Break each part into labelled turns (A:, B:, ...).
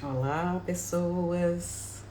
A: Olá, pessoas.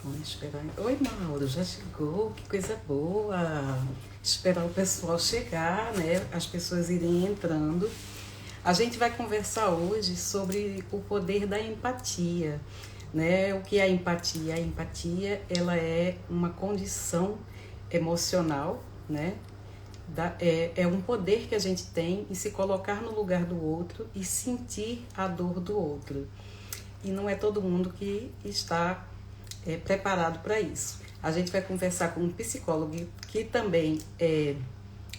A: Vamos esperar. Oi, Mauro, já chegou? Que coisa boa! Esperar o pessoal chegar, né? As pessoas irem entrando. A gente vai conversar hoje sobre o poder da empatia, né? O que é a empatia? A empatia, ela é uma condição emocional, né? É um poder que a gente tem em se colocar no lugar do outro e sentir a dor do outro. E não é todo mundo que está preparado para isso. A gente vai conversar com um psicólogo que também é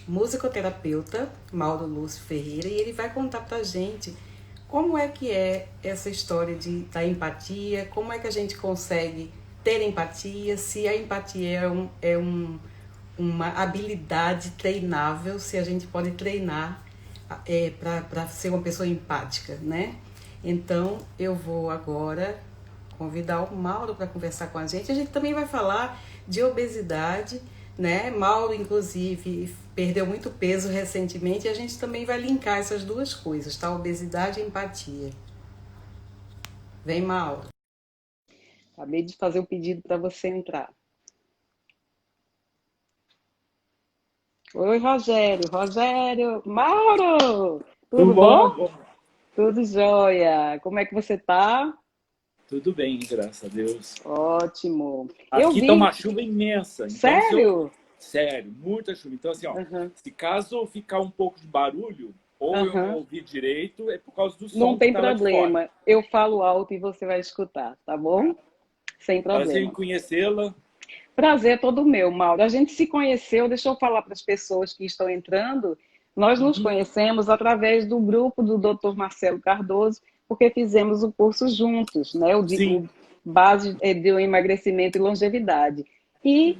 A: musicoterapeuta, Mauro Lúcio Ferreira, e ele vai contar para a gente como é essa história da empatia, como é que a gente consegue ter empatia, se a empatia uma habilidade treinável, se a gente pode treinar para ser uma pessoa empática, né? Então, eu vou agora convidar o Mauro para conversar com a gente. A gente também vai falar de obesidade, né? Mauro, inclusive, perdeu muito peso recentemente e a gente também vai linkar essas duas coisas, tá? Obesidade e empatia. Vem, Mauro. Acabei de fazer o pedido para você entrar. Oi, Rogério. Rogério. Mauro!
B: Tudo
A: Tudo
B: bom?
A: bom? Tudo jóia. Como é que você tá?
B: Tudo bem, graças a Deus.
A: Ótimo. Eu
B: Aqui tá uma
A: vi.
B: chuva imensa, então se eu...
A: Sério?
B: Sério, muita chuva. Então assim, ó,
A: Aham.
B: se caso ficar um pouco de barulho, ou eu não
A: Aham.
B: ouvi direito, é por causa do
A: Não
B: som que
A: tem
B: tá lá de fora.
A: problema. Eu falo alto e você vai escutar, tá bom?
B: Tá?
A: Sem
B: Prazer em
A: problema.
B: conhecê-la.
A: Prazer é todo meu, Mauro. A gente se conheceu, deixa eu falar para as pessoas que estão entrando. Nós nos
B: Uhum.
A: conhecemos através do grupo do Dr. Marcelo Cardoso, porque fizemos o curso juntos, né?
B: Sim.
A: O base de emagrecimento e longevidade. E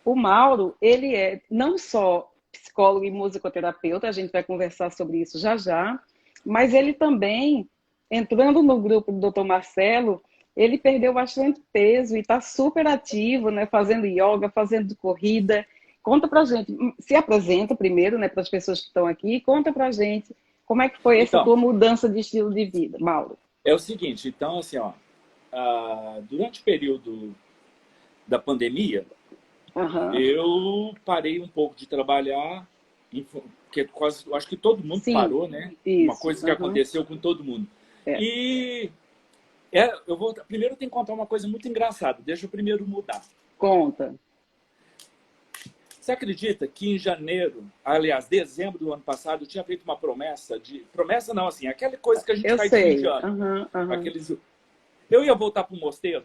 A: o Mauro, ele é não só psicólogo e musicoterapeuta, a gente vai conversar sobre isso já já, mas ele também, entrando no grupo do Dr. Marcelo, ele perdeu bastante peso e está super ativo, né, fazendo yoga, fazendo corrida. Conta pra gente, se apresenta primeiro, né, para as pessoas que estão aqui, conta pra gente como é que foi essa
B: Então,
A: tua mudança de estilo de vida, Mauro.
B: é o seguinte, então assim, ó, durante o período da pandemia,
A: Aham.
B: eu parei um pouco de trabalhar, porque quase, eu acho que todo mundo
A: Sim,
B: parou, né? Uma
A: isso.
B: coisa que
A: Aham.
B: aconteceu com todo mundo.
A: É.
B: E eu vou primeiro eu tenho que contar uma coisa muito engraçada. Deixa eu primeiro mudar.
A: Conta.
B: Você acredita que em janeiro, aliás, dezembro do ano passado, eu tinha feito uma promessa promessa não, assim, aquela coisa que a gente
A: Eu
B: faz de fim de
A: sei.
B: ano,
A: Aham, aham.
B: aqueles eu ia voltar para o mosteiro,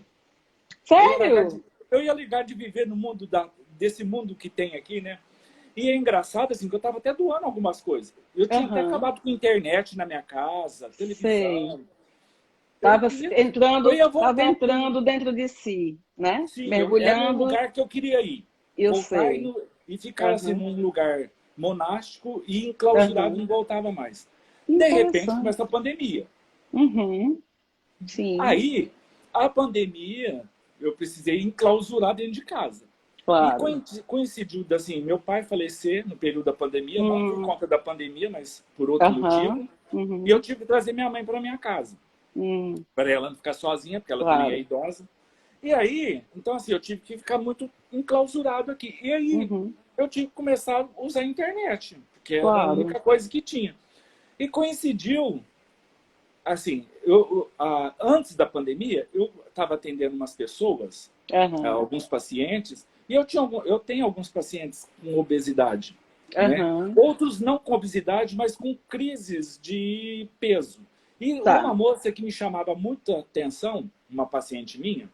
B: eu ia largar
A: Sério?
B: de, eu ia ligar de viver no mundo desse mundo que tem aqui, né? E é engraçado assim que eu estava até doando algumas coisas. Eu tinha até
A: Aham.
B: acabado com internet na minha casa,
A: Sei.
B: televisão. Eu ia, eu ia
A: Tava
B: voltar para um.
A: entrando dentro de si, né?
B: Sim, era o
A: Mergulhando,
B: lugar que eu queria ir.
A: eu
B: Voltar
A: sei.
B: e ficar assim
A: Aham.
B: num lugar monástico e enclausurado,
A: Aham.
B: não voltava mais. De repente
A: Interessante.
B: começa a pandemia.
A: Uhum. Sim,
B: Aí, a pandemia, eu precisei enclausurar dentro de casa. E
A: claro.
B: coincidiu, assim, meu pai falecer no período da pandemia, não por
A: Hum.
B: conta da pandemia, mas por outro
A: Aham.
B: motivo. E eu
A: Uhum.
B: tive que trazer minha mãe para minha casa,
A: Hum.
B: para ela não ficar sozinha, porque ela também é
A: Claro.
B: idosa. E aí, então assim, eu tive que ficar muito enclausurado aqui. E aí,
A: Uhum.
B: eu tive que começar a usar a internet, porque era a
A: Claro.
B: única coisa que tinha. E coincidiu, assim, antes da pandemia, eu estava atendendo umas pessoas,
A: Aham.
B: alguns pacientes, e eu tenho alguns pacientes com obesidade, né?
A: Aham.
B: Outros não com obesidade, mas com crises de peso. E uma
A: Tá.
B: moça que me chamava muita atenção, uma paciente minha,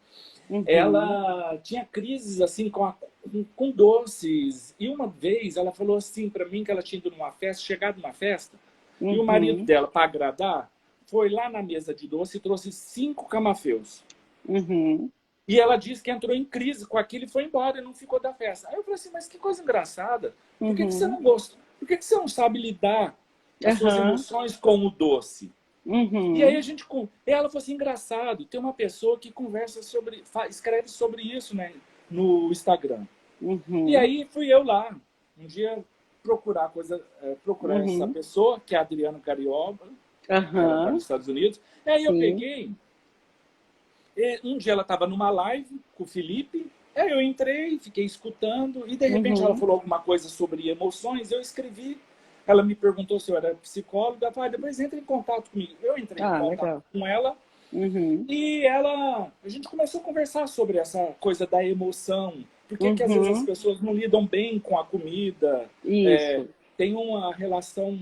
A: Uhum.
B: ela tinha crises assim com doces. E uma vez ela falou assim para mim que ela tinha ido numa festa, chegado numa festa, e o marido
A: Uhum.
B: dela, para agradar, foi lá na mesa de doce e trouxe 5 camafeus.
A: Uhum.
B: E ela disse que entrou em crise com aquilo e foi embora e não ficou da festa. Aí eu falei assim, mas que coisa engraçada. Por que você não gosta? Por que você não sabe lidar as suas
A: Aham.
B: emoções com o doce? E aí
A: Uhum.
B: ela falou assim, engraçado, tem uma pessoa que conversa sobre, escreve sobre isso, né, no Instagram. E
A: Uhum.
B: aí fui eu lá, um dia procurar essa
A: Uhum.
B: pessoa, que é a Adriana Carioba, ela está
A: Aham.
B: nos Estados Unidos. E aí eu
A: Sim.
B: peguei, um dia ela estava numa live com o Felipe, aí eu entrei, fiquei escutando, e de repente ela
A: Uhum.
B: falou alguma coisa sobre emoções, eu escrevi, ela me perguntou se eu era psicóloga, ela falou, depois entra em contato comigo. Eu entrei em
A: Ah,
B: contato
A: legal.
B: com ela,
A: Uhum.
B: e a gente começou a conversar sobre essa coisa da emoção, por que às vezes as
A: Uhum.
B: pessoas não lidam bem com a comida,
A: Isso.
B: tem uma relação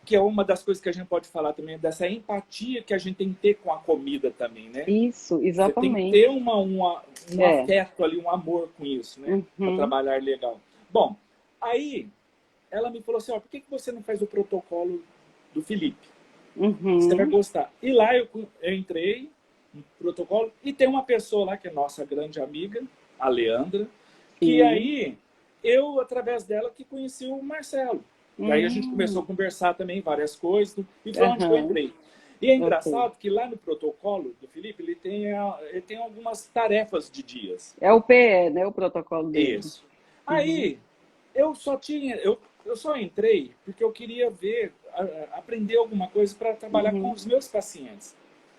B: que é uma das coisas que a gente pode falar também, dessa empatia que a gente tem que ter com a comida também, né?
A: Isso,
B: Você tem que
A: exatamente.
B: ter um
A: É.
B: afeto ali, um amor com isso, né? Para
A: Uhum.
B: trabalhar legal. Bom, aí ela me falou assim, ó, por que você não faz o protocolo do Felipe? Você vai
A: Uhum.
B: gostar. E lá eu entrei no protocolo e tem uma pessoa lá que é nossa grande amiga, a Leandra, que
A: Sim.
B: aí eu, através dela, que conheci o Marcelo. Daí a gente começou a
A: Hum.
B: conversar também várias coisas e foi onde que eu
A: Aham.
B: entrei. E é
A: Ok.
B: engraçado que lá no protocolo do Felipe, ele tem algumas tarefas de dias.
A: É o PE, né? O protocolo dele.
B: Isso.
A: Uhum.
B: Aí eu só entrei porque eu queria aprender alguma coisa para trabalhar com
A: Uhum.
B: os meus pacientes.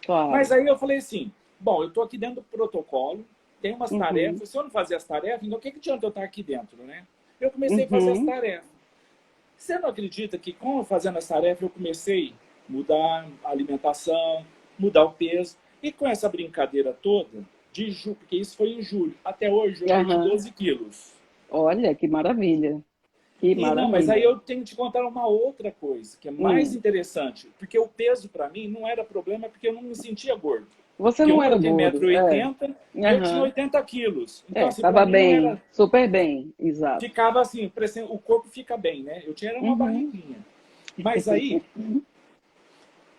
B: Mas
A: Claro.
B: aí eu falei assim, bom, eu estou aqui dentro do protocolo, tem umas
A: Uhum.
B: tarefas, se eu não fazer as tarefas, então o que adianta eu estar aqui dentro, né? Eu comecei a fazer as
A: Uhum.
B: tarefas. Você não acredita que, com fazendo as tarefas, eu comecei a mudar a alimentação, mudar o peso, e com essa brincadeira toda, porque isso foi em julho, até hoje eu perdi
A: Aham.
B: 12 quilos.
A: Olha, que maravilha. Que
B: E não, mas aí
A: maravilha.
B: eu tenho que te contar uma outra coisa, que é mais
A: Hum.
B: interessante, porque o peso para mim não era problema, porque eu não me sentia gordo.
A: Você
B: Porque
A: não
B: uma
A: era
B: eu tenho
A: gordo. É.
B: 1,80 m e eu tinha
A: Aham.
B: 80 quilos. Então,
A: É,
B: assim, para
A: tava
B: mim não
A: bem,
B: era.
A: super bem, exato.
B: Ficava assim, o corpo fica bem, né? Eu tinha uma
A: Uhum.
B: barriguinha. Mas aí,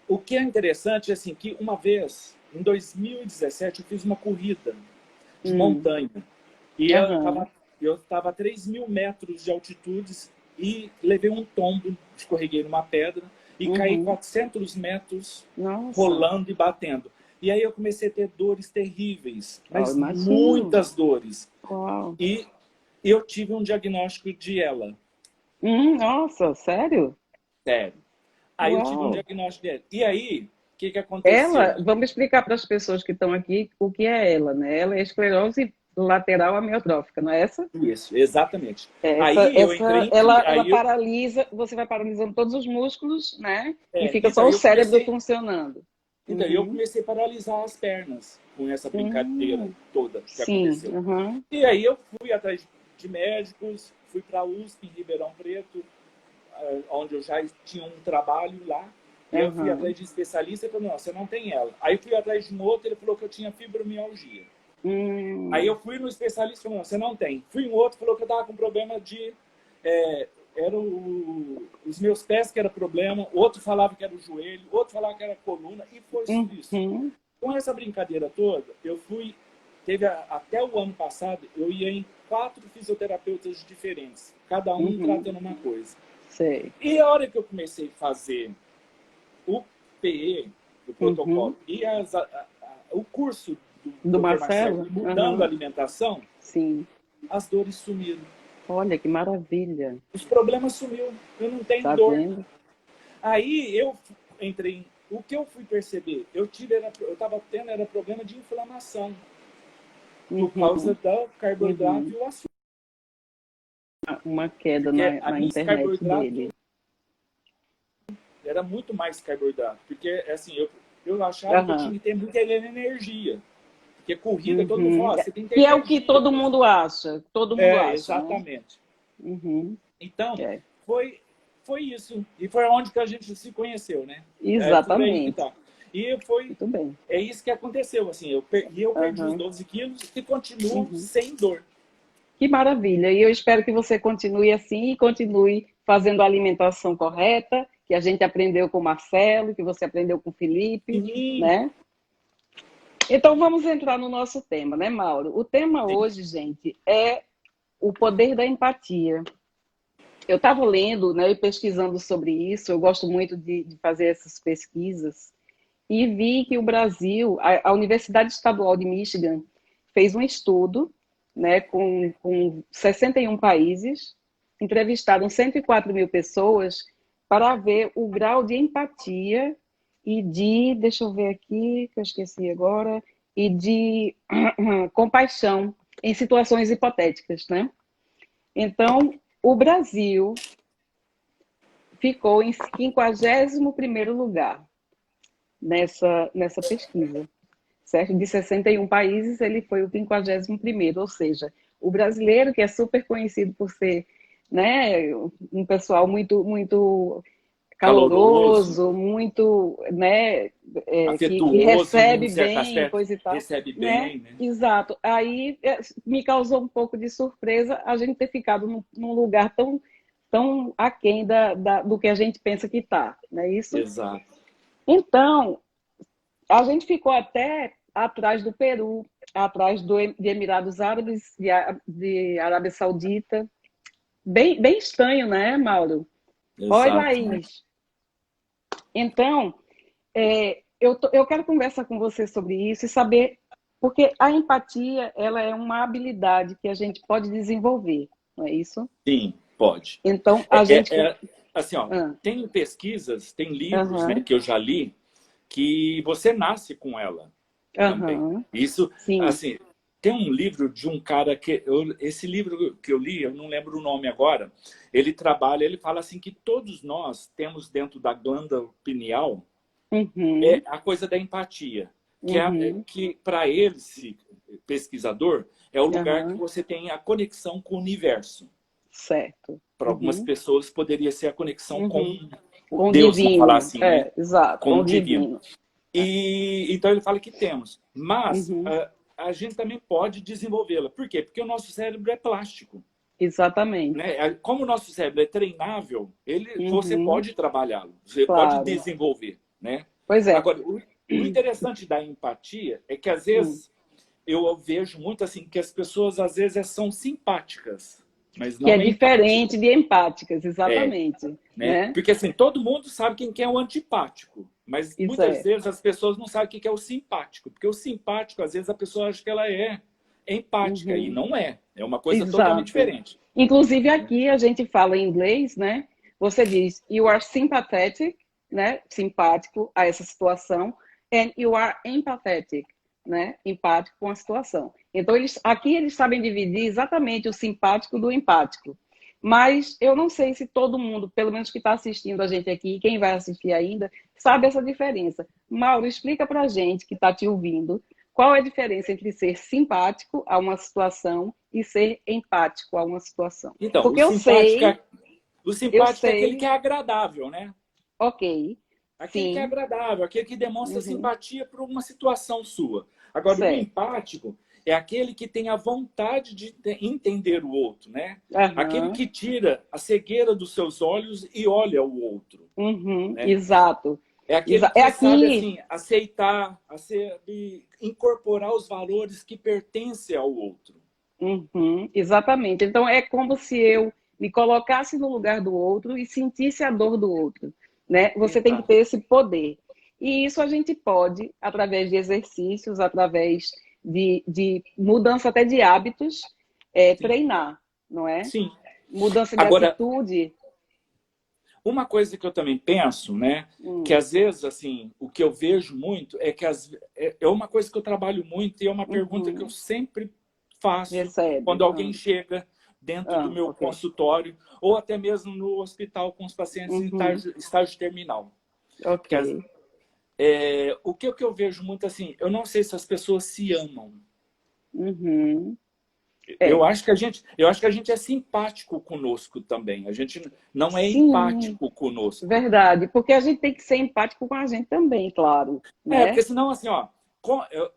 B: o que é interessante é assim, que uma vez, em 2017, eu fiz uma corrida de
A: Hum.
B: montanha. E
A: Aham.
B: eu estava a 3.000 metros de altitude e levei um tombo, escorreguei numa pedra e caí
A: Uhum.
B: 400 metros
A: Nossa.
B: rolando e batendo. E aí eu comecei a ter dores terríveis,
A: Ó,
B: mas
A: imagino.
B: muitas dores.
A: Uau.
B: E eu tive um diagnóstico de ELA,
A: Nossa, sério?
B: sério. Aí eu tive um
A: Uau.
B: diagnóstico de ELA. E aí, o que aconteceu?
A: Ela, vamos explicar para as pessoas que estão aqui o que é ela, né? Ela é esclerose lateral amiotrófica, não é essa?
B: Isso, exatamente.
A: É,
B: Aí eu entrei em crise.
A: ela paralisa, você vai paralisando todos os músculos, né? E fica
B: Então,
A: só o cérebro funcionando.
B: eu
A: Uhum.
B: comecei a paralisar as pernas com essa brincadeira
A: Hum,
B: toda que
A: sim,
B: aconteceu.
A: uhum,
B: E aí eu fui atrás de médicos, fui para a USP em Ribeirão Preto, onde eu já tinha um trabalho lá. E eu fui
A: uhum,
B: atrás de especialista e falou, não, você não tem ela. Aí fui atrás de um outro, ele falou que eu tinha fibromialgia. Aí eu
A: hum,
B: fui no especialista e falou, não, você não tem. Fui em outro, falou que eu estava com problema de... os meus pés que era problema, outro falava que era o joelho, outro falava que era a coluna, e foi isso.
A: uhum,
B: Com essa brincadeira toda, eu fui... até o ano passado, eu ia em 4 fisioterapeutas diferentes, cada um
A: uhum,
B: tratando uma coisa.
A: sei.
B: E a hora que eu comecei a fazer o PE, o
A: Uhum.
B: protocolo, e o curso do
A: Do
B: Dr. Marcelo,
A: Marcelo?
B: mudando a
A: Uhum,
B: alimentação,
A: sim.
B: as dores sumiram.
A: Olha que maravilha.
B: Os problemas sumiram. Eu não tenho
A: Tá
B: dor.
A: vendo?
B: Aí eu entrei. O que eu fui perceber? Eu estava tendo era problema de inflamação por causa
A: Uhum,
B: do carboidrato
A: uhum.
B: e o açúcar.
A: Uma queda
B: Porque a
A: na
B: minha
A: internet
B: carboidrato
A: dele.
B: era muito mais carboidrato. Porque assim, eu achava que eu tinha
A: Aham.
B: que ter muita energia. Porque corrida, todo mundo
A: Uhum.
B: fala, você tem que ter
A: Que é o que
B: energia.
A: todo mundo acha, né?
B: Exatamente.
A: Uhum.
B: Então,
A: É,
B: foi, foi isso. E foi onde que a gente se conheceu, né? É por aí que
A: exatamente.
B: tá. E foi,
A: Muito bem.
B: é isso que aconteceu. Assim, eu perdi os
A: Aham.
B: 12 quilos e continuo
A: Uhum.
B: sem dor.
A: Que maravilha. E eu espero que você continue assim e continue fazendo a alimentação correta, que a gente aprendeu com o Marcelo, que você aprendeu com o Felipe,
B: Sim,
A: né? Então vamos entrar no nosso tema, né, Mauro? O tema
B: Sim.
A: hoje, gente, é o poder da empatia. Eu estava lendo, né, e pesquisando sobre isso, eu gosto muito de fazer essas pesquisas, e vi que o Brasil, a Universidade Estadual de Michigan, fez um estudo, né, com 61 países, entrevistaram 104 mil pessoas para ver o grau de empatia e de, deixa eu ver aqui, que eu esqueci agora, e de compaixão em situações hipotéticas, né? Então, o Brasil ficou em 51º lugar nessa pesquisa, certo? De 61 países, ele foi o 51º, ou seja, o brasileiro, que é super conhecido por ser, né, um pessoal muito
B: Caloroso,
A: caloroso, muito, né, que
B: afetuoso em um
A: recebe
B: certo
A: bem,
B: aspecto,
A: coisa e tal,
B: recebe
A: né?
B: bem, né?
A: Exato. Aí me causou um pouco de surpresa a gente ter ficado num lugar tão aquém do que a gente pensa que está, não é isso?
B: Exato.
A: Então, a gente ficou até atrás do Peru, atrás de Emirados Árabes, de Arábia Saudita. Bem estranho, né, Mauro? Olha
B: Exato.
A: aí. Então, eu quero conversar com você sobre isso e saber, porque a empatia, ela é uma habilidade que a gente pode desenvolver, não é isso?
B: Sim, pode.
A: Então, a
B: É,
A: gente...
B: é- é, assim, ó,
A: Ah,
B: tem pesquisas, tem livros, né,
A: aham,
B: que eu já li, que você nasce com ela também.
A: aham,
B: Isso,
A: sim,
B: assim, tem um livro de um cara que esse livro que eu li, eu não lembro o nome agora. Ele fala assim que todos nós temos dentro da glândula pineal
A: uhum,
B: a coisa da empatia,
A: uhum,
B: que para ele, esse pesquisador, é o lugar que
A: aham,
B: você tem a conexão com o universo.
A: certo,
B: Para algumas
A: uhum,
B: pessoas poderia ser a conexão com
A: uhum.
B: o
A: Com o
B: Deus, vamos falar
A: divino,
B: assim, né?
A: exato,
B: Com
A: com
B: o
A: o
B: divino.
A: divino.
B: E então ele fala que temos, mas
A: Uhum,
B: a gente também pode desenvolvê-la. Por quê? Porque o nosso cérebro é plástico,
A: exatamente.
B: né? Como o nosso cérebro é treinável, você
A: Uhum,
B: pode trabalhá-lo, você pode
A: claro.
B: desenvolver, né?
A: Pois é.
B: Agora, o interessante da empatia é que às
A: Hum.
B: vezes eu vejo muito assim que as pessoas às vezes são simpáticas, mas
A: Que é
B: não é
A: diferente
B: empática.
A: de empáticas,
B: É,
A: exatamente,
B: né?
A: né?
B: Porque assim, todo mundo sabe quem que é o antipático, mas
A: Isso
B: muitas
A: é.
B: vezes as pessoas não sabem o que é o simpático, porque o simpático, às vezes, a pessoa acha que ela é empática, e
A: Uhum.
B: não é. É uma coisa totalmente
A: Exato.
B: diferente.
A: Inclusive aqui a gente fala em inglês, né? Você diz you are sympathetic, né? Simpático a essa situação, and you are empathetic, né? Empático com a situação. Então aqui eles sabem dividir exatamente o simpático do empático. Mas eu não sei se todo mundo, pelo menos que está assistindo a gente aqui, quem vai assistir ainda, sabe essa diferença. Mauro, explica para a gente que está te ouvindo qual é a diferença entre ser simpático a uma situação e ser empático a uma situação.
B: Então,
A: Porque
B: o
A: eu
B: simpático é aquele que
A: sei,
B: é agradável, né?
A: ok,
B: Aquele que é
A: sim,
B: agradável, aquele que demonstra
A: uhum,
B: simpatia por uma situação sua. Agora, o
A: certo,
B: empático é aquele que tem a vontade de entender o outro, né? Aquele
A: aham,
B: que tira a cegueira dos seus olhos e olha o outro,
A: uhum,
B: né?
A: exato.
B: É aquele
A: É
B: que sabe
A: aqui,
B: assim aceitar, incorporar os valores que pertencem ao outro.
A: uhum, exatamente. Então é como se eu me colocasse no lugar do outro e sentisse a dor do outro, né? Você tem que
B: Exato.
A: ter esse poder. E isso a gente pode, através de exercícios, através de mudança até de hábitos,
B: Sim.
A: treinar, não é?
B: Sim.
A: Mudança de
B: Agora,
A: atitude.
B: uma coisa que eu também penso, né, que
A: Hum,
B: às vezes assim, o que eu vejo muito é que é uma coisa que eu trabalho muito e é uma pergunta que eu
A: uhum,
B: sempre faço
A: recebe.
B: quando alguém chega dentro do meu
A: Ok.
B: consultório ou até mesmo no hospital com os pacientes em
A: Uhum,
B: estágio terminal.
A: ok.
B: Que o que eu vejo muito assim, eu não sei se as pessoas se amam.
A: Uhum,
B: Eu
A: é.
B: acho que a gente é simpático conosco também. A gente não é
A: Sim,
B: empático conosco.
A: verdade. Porque a gente tem que ser empático com a gente também, claro,
B: Porque
A: né?
B: senão, assim, ó,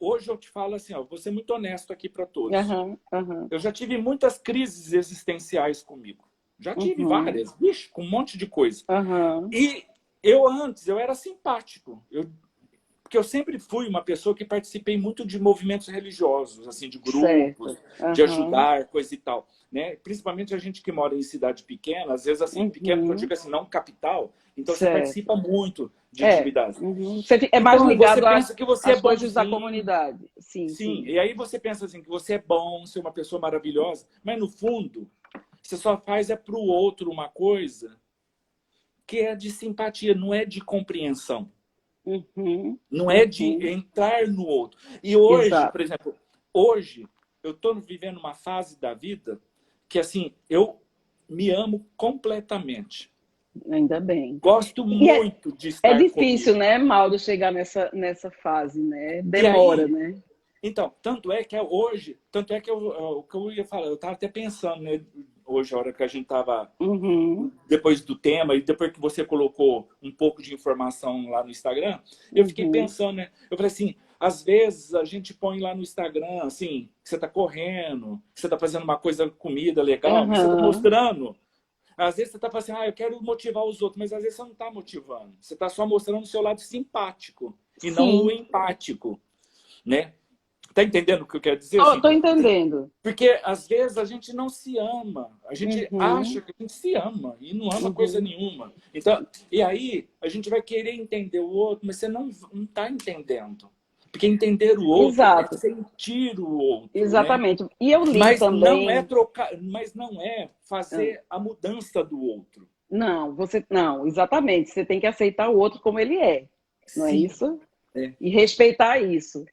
B: hoje eu te falo assim, ó, vou ser muito honesto aqui para todos.
A: Aham, aham,
B: Eu já tive muitas crises existenciais comigo. Já tive
A: uhum,
B: várias, vixe, com um monte de coisa.
A: aham,
B: E eu antes, eu era simpático. Porque eu sempre fui uma pessoa que participei muito de movimentos religiosos, assim, de grupos,
A: Certo.
B: de
A: Aham.
B: ajudar, coisa e tal, né? Principalmente a gente que mora em cidade pequena, às vezes assim, pequeno que eu
A: Uhum.
B: digo assim, não capital, então você participa
A: Certo.
B: muito de
A: É.
B: atividades.
A: Uhum. Você é mais
B: Então você
A: ligado
B: pensa que você é
A: às coisas da
B: bonzinho,
A: comunidade. Sim,
B: sim,
A: sim.
B: e aí você pensa assim que você é bom, você é uma pessoa maravilhosa, mas no fundo você só faz é para o outro uma coisa que é de simpatia, não é de compreensão.
A: Uhum.
B: Não é de
A: Uhum.
B: entrar no outro. E hoje, por
A: Exato.
B: exemplo, hoje eu estou vivendo uma fase da vida que, assim, eu me amo completamente.
A: Ainda bem.
B: Gosto
A: E
B: muito de
A: é
B: estar
A: difícil,
B: comigo.
A: né, Mauro, chegar nessa fase, né?
B: E
A: Demora,
B: aí,
A: né?
B: então, tanto é que é hoje, tanto é que o que eu ia falar, eu estava até pensando, né, hoje, a hora que a gente estava
A: Uhum.
B: depois do tema e depois que você colocou um pouco de informação lá no Instagram, eu fiquei
A: Uhum.
B: pensando, né? Eu falei assim, às vezes a gente põe lá no Instagram, assim, que você está correndo, que você está fazendo uma coisa, comida legal, mas você está
A: Aham.
B: mostrando. Às vezes você está falando assim, eu quero motivar os outros, mas às vezes você não está motivando. Você está só mostrando o seu lado simpático e não o
A: Sim.
B: empático, né? Tá entendendo o que eu quero dizer?
A: Tô,
B: Assim,
A: tô entendendo.
B: porque às vezes a gente não se ama, a gente acha
A: Uhum.
B: que a gente se ama e não ama coisa
A: Uhum.
B: nenhuma. Então, e aí a gente vai querer entender o outro, mas você não está entendendo. Porque entender o outro é
A: Exato.
B: sentir o outro, né?
A: Exatamente. E eu li
B: Mas não é
A: também.
B: trocar, mas não é
A: Ah,
B: fazer a mudança do outro.
A: não, você não, exatamente. Você tem que aceitar o outro como ele é, não é
B: Sim,
A: isso?
B: é.
A: E respeitar isso,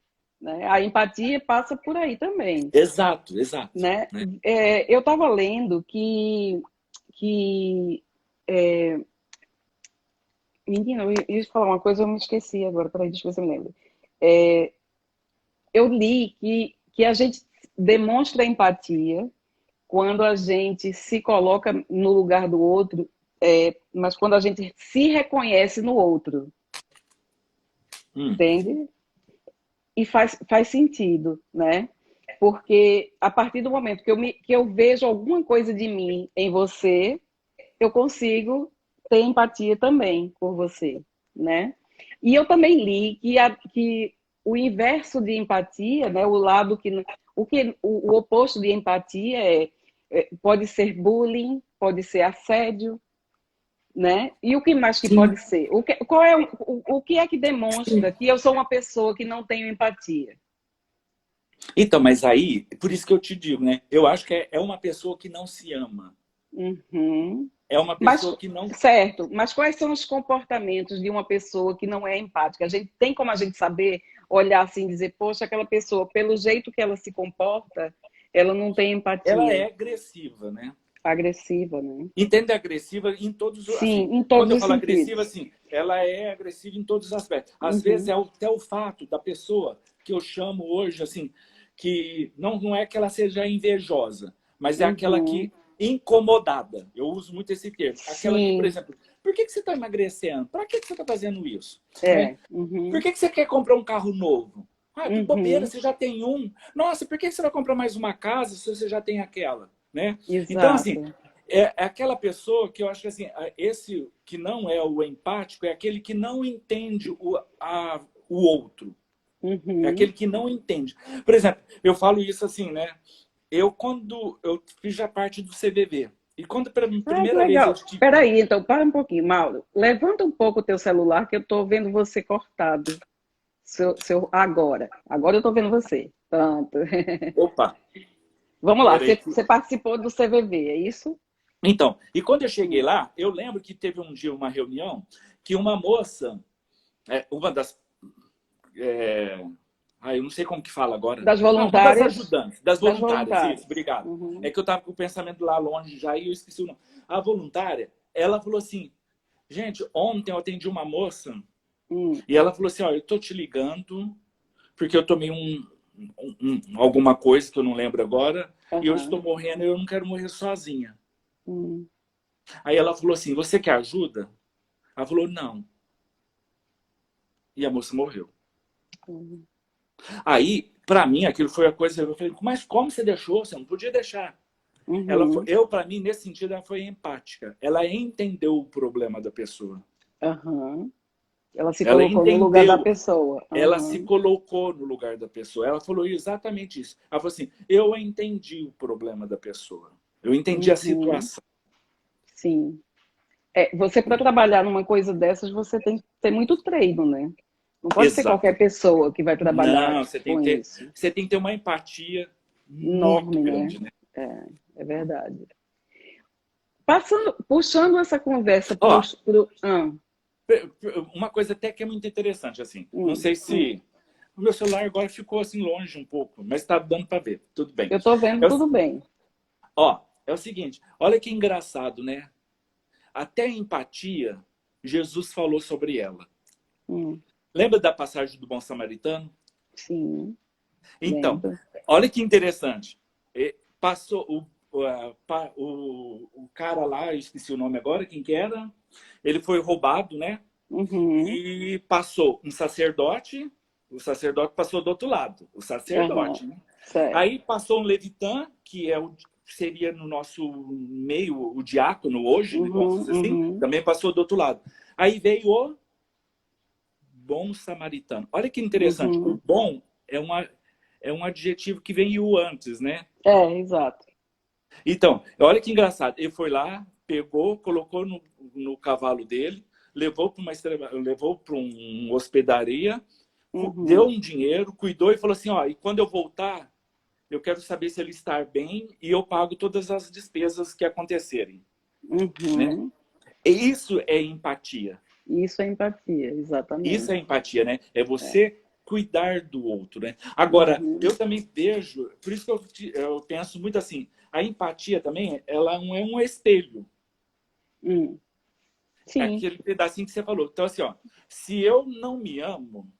A: né? A empatia passa por aí também,
B: Exato, exato.
A: né?
B: Né?
A: Eu estava lendo que menina, eu ia falar uma coisa, eu me esqueci agora. Peraí, deixa eu ver se eu me lembro. É, eu li que a gente demonstra empatia quando a gente se coloca no lugar do outro, mas quando a gente se reconhece no outro,
B: Hum,
A: entende? E faz sentido, né? Porque a partir do momento que eu vejo alguma coisa de mim em você, eu consigo ter empatia também por você, né? E eu também li que o inverso de empatia, né, o lado o oposto de empatia pode ser bullying, pode ser assédio, né? E o que mais que
B: sim,
A: pode ser? Qual é o que é que
B: sim.
A: demonstra que eu sou uma pessoa que não tenho empatia?
B: Então, mas aí, por isso que eu te digo, né? Eu acho que é uma pessoa que não se ama.
A: Uhum.
B: É uma
A: Mas,
B: pessoa que não.
A: certo, mas quais são os comportamentos de uma pessoa que não é empática? A gente tem como a gente saber, olhar assim e dizer, poxa, aquela pessoa, pelo jeito que ela se comporta, ela não tem
B: Ela
A: empatia.
B: é agressiva, né?
A: Agressiva, né?
B: Entende agressiva em todos os. Assim,
A: Sim, em
B: quando
A: todos
B: eu
A: os
B: falo agressiva,
A: sentidos.
B: assim, ela é agressiva em todos os aspectos. Às vezes
A: Uhum,
B: é até o fato da pessoa que eu chamo hoje, assim, que não é que ela seja invejosa, mas é aquela
A: uhum.
B: que incomodada. Eu uso muito esse termo. Aquela que, por
A: Sim,
B: exemplo, por que você está emagrecendo? Para que você está fazendo isso? Né? Por
A: uhum,
B: que você quer comprar um carro novo? Ah, que bobeira,
A: uhum.
B: você já tem um. Nossa, por que você vai comprar mais uma casa se você já tem aquela? Né? Então, assim,
A: Exato.
B: é aquela pessoa que eu acho que assim, esse que não é o empático é aquele que não entende o outro. É
A: Uhum.
B: aquele que não entende. Por exemplo, eu falo isso assim, né? Quando eu fiz já parte do CVV, e quando pela
A: Ah, que
B: primeira vez eu
A: legal.
B: estive.
A: Peraí, então, para um pouquinho, Mauro. Levanta um pouco o teu celular que eu estou vendo você cortado. Agora. Agora eu estou vendo você. Pronto.
B: Opa,
A: Vamos lá.
B: peraí.
A: Você participou do CVV, é isso?
B: Então, e quando eu cheguei
A: Hum.
B: lá, eu lembro que teve um dia uma reunião que uma moça, uma das. É, eu não sei como que fala agora.
A: Das
B: Ah, uma das
A: voluntárias.
B: ajudantes, das
A: Das
B: voluntárias, isso,
A: voluntárias.
B: obrigado. É
A: Uhum.
B: que eu estava com o pensamento lá longe já e eu esqueci o nome. A voluntária, ela falou assim, gente, ontem eu atendi uma moça
A: Hum.
B: e ela falou assim, ó, eu tô te ligando porque eu tomei alguma coisa que eu não lembro agora e eu estou
A: Aham.
B: morrendo e eu não quero morrer sozinha.
A: Hum.
B: Aí ela falou assim, você quer ajuda? Ela falou, não. E a moça morreu.
A: Hum.
B: Aí, para mim, aquilo foi a coisa. Eu falei, mas como você deixou? Você não podia deixar.
A: Uhum.
B: Para mim, nesse sentido, ela foi empática. Ela entendeu o problema da pessoa.
A: Aham.
C: Ela se
B: Ela
C: colocou no lugar da
B: entendeu,
C: pessoa.
B: ela se
C: Aham.
B: colocou no lugar da pessoa. Ela falou exatamente isso. Ela falou assim: eu entendi o problema da pessoa. Eu entendi a
C: Uhum.
B: situação.
C: Sim. Você, para trabalhar numa coisa dessas, você tem que ter muito treino, né? Não pode ser qualquer
B: Exato.
C: pessoa que vai trabalhar
B: Não,
C: com isso.
B: você tem que ter uma empatia muito
C: Enorme, né?
B: grande, né?
C: É verdade. Puxando essa conversa
B: Ó,
C: ah,
B: uma coisa até que é muito interessante, assim. Não
C: hum.
B: sei se o meu celular agora ficou assim longe um pouco, mas está dando para ver. Tudo bem.
C: Eu estou vendo
B: É o,
C: tudo bem.
B: ó, é o seguinte, olha que engraçado, né? Até a empatia, Jesus falou sobre ela.
C: Hum.
B: Lembra da passagem do bom samaritano?
C: Sim,
B: Então,
C: lembro.
B: olha que interessante. Passou o cara lá, eu esqueci o nome agora, quem que era? Ele foi roubado, né?
C: Uhum.
B: E passou um sacerdote, o sacerdote passou do outro lado, o
C: Aham.
B: sacerdote, né?
C: Certo.
B: Aí passou um levitã, que seria no nosso meio o diácono hoje, né? Vamos
C: Uhum,
B: dizer assim,
C: uhum,
B: também passou do outro lado. Aí veio o bom samaritano. Olha que interessante, o
C: uhum.
B: bom é um adjetivo que vem o antes, né?
C: Exato.
B: Então, olha que engraçado. Ele foi lá, pegou, colocou no cavalo dele, levou para uma hospedaria, deu
C: Uhum,
B: um dinheiro, cuidou e falou assim: ó, e quando eu voltar, eu quero saber se ele está bem e eu pago todas as despesas que acontecerem, né?
C: uhum.
B: E isso é empatia.
C: Isso é empatia,
B: Isso
C: exatamente.
B: é empatia, né? É
C: É.
B: você cuidar do outro, né? Agora,
C: Uhum.
B: eu também vejo, por isso que eu penso muito assim, a empatia também, ela não é um espelho.
C: Hum.
B: É
C: Sim.
B: aquele pedacinho que você falou. Então, assim, ó, se eu não me amo,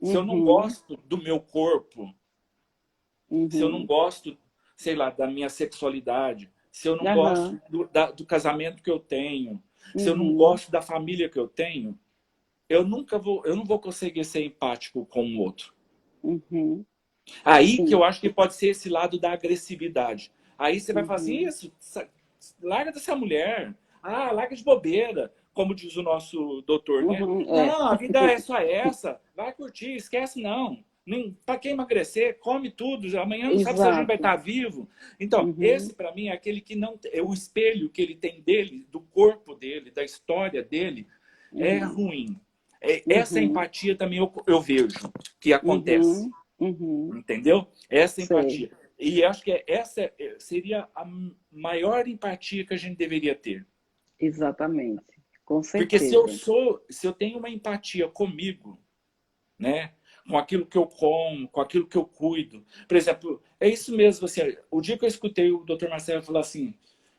B: se eu não
C: Uhum,
B: gosto do meu corpo, se eu não
C: uhum.
B: gosto, sei lá, da minha sexualidade, se eu não gosto
C: Aham.
B: do casamento que eu tenho, se eu não
C: Uhum,
B: gosto da família que eu tenho, eu não vou conseguir ser empático com o outro.
C: uhum.
B: Aí que
C: Sim.
B: eu acho que pode ser esse lado da agressividade. Aí você vai falar assim,
C: Uhum,
B: isso, larga dessa mulher. Ah, larga de bobeira, como diz o nosso doutor, né?
C: uhum.
B: Não, a vida é só essa. Vai curtir, esquece não. Para quem emagrecer, come tudo. Amanhã não sabe se a gente vai
C: Exato.
B: estar vivo. Então,
C: Uhum,
B: esse para mim é aquele que não é o espelho que ele tem dele, do corpo dele, da história dele, é
C: uhum,
B: ruim. Essa
C: uhum,
B: empatia também eu vejo que acontece.
C: uhum, uhum.
B: Entendeu? Essa
C: Sei.
B: empatia. E acho que essa seria a maior empatia que a gente deveria ter.
C: Exatamente. Com
B: Porque
C: certeza.
B: se eu tenho uma empatia comigo, né? Com aquilo que eu como, com aquilo que eu cuido. Por exemplo, é isso mesmo. Assim, o dia que eu escutei o Dr. Marcelo falar assim,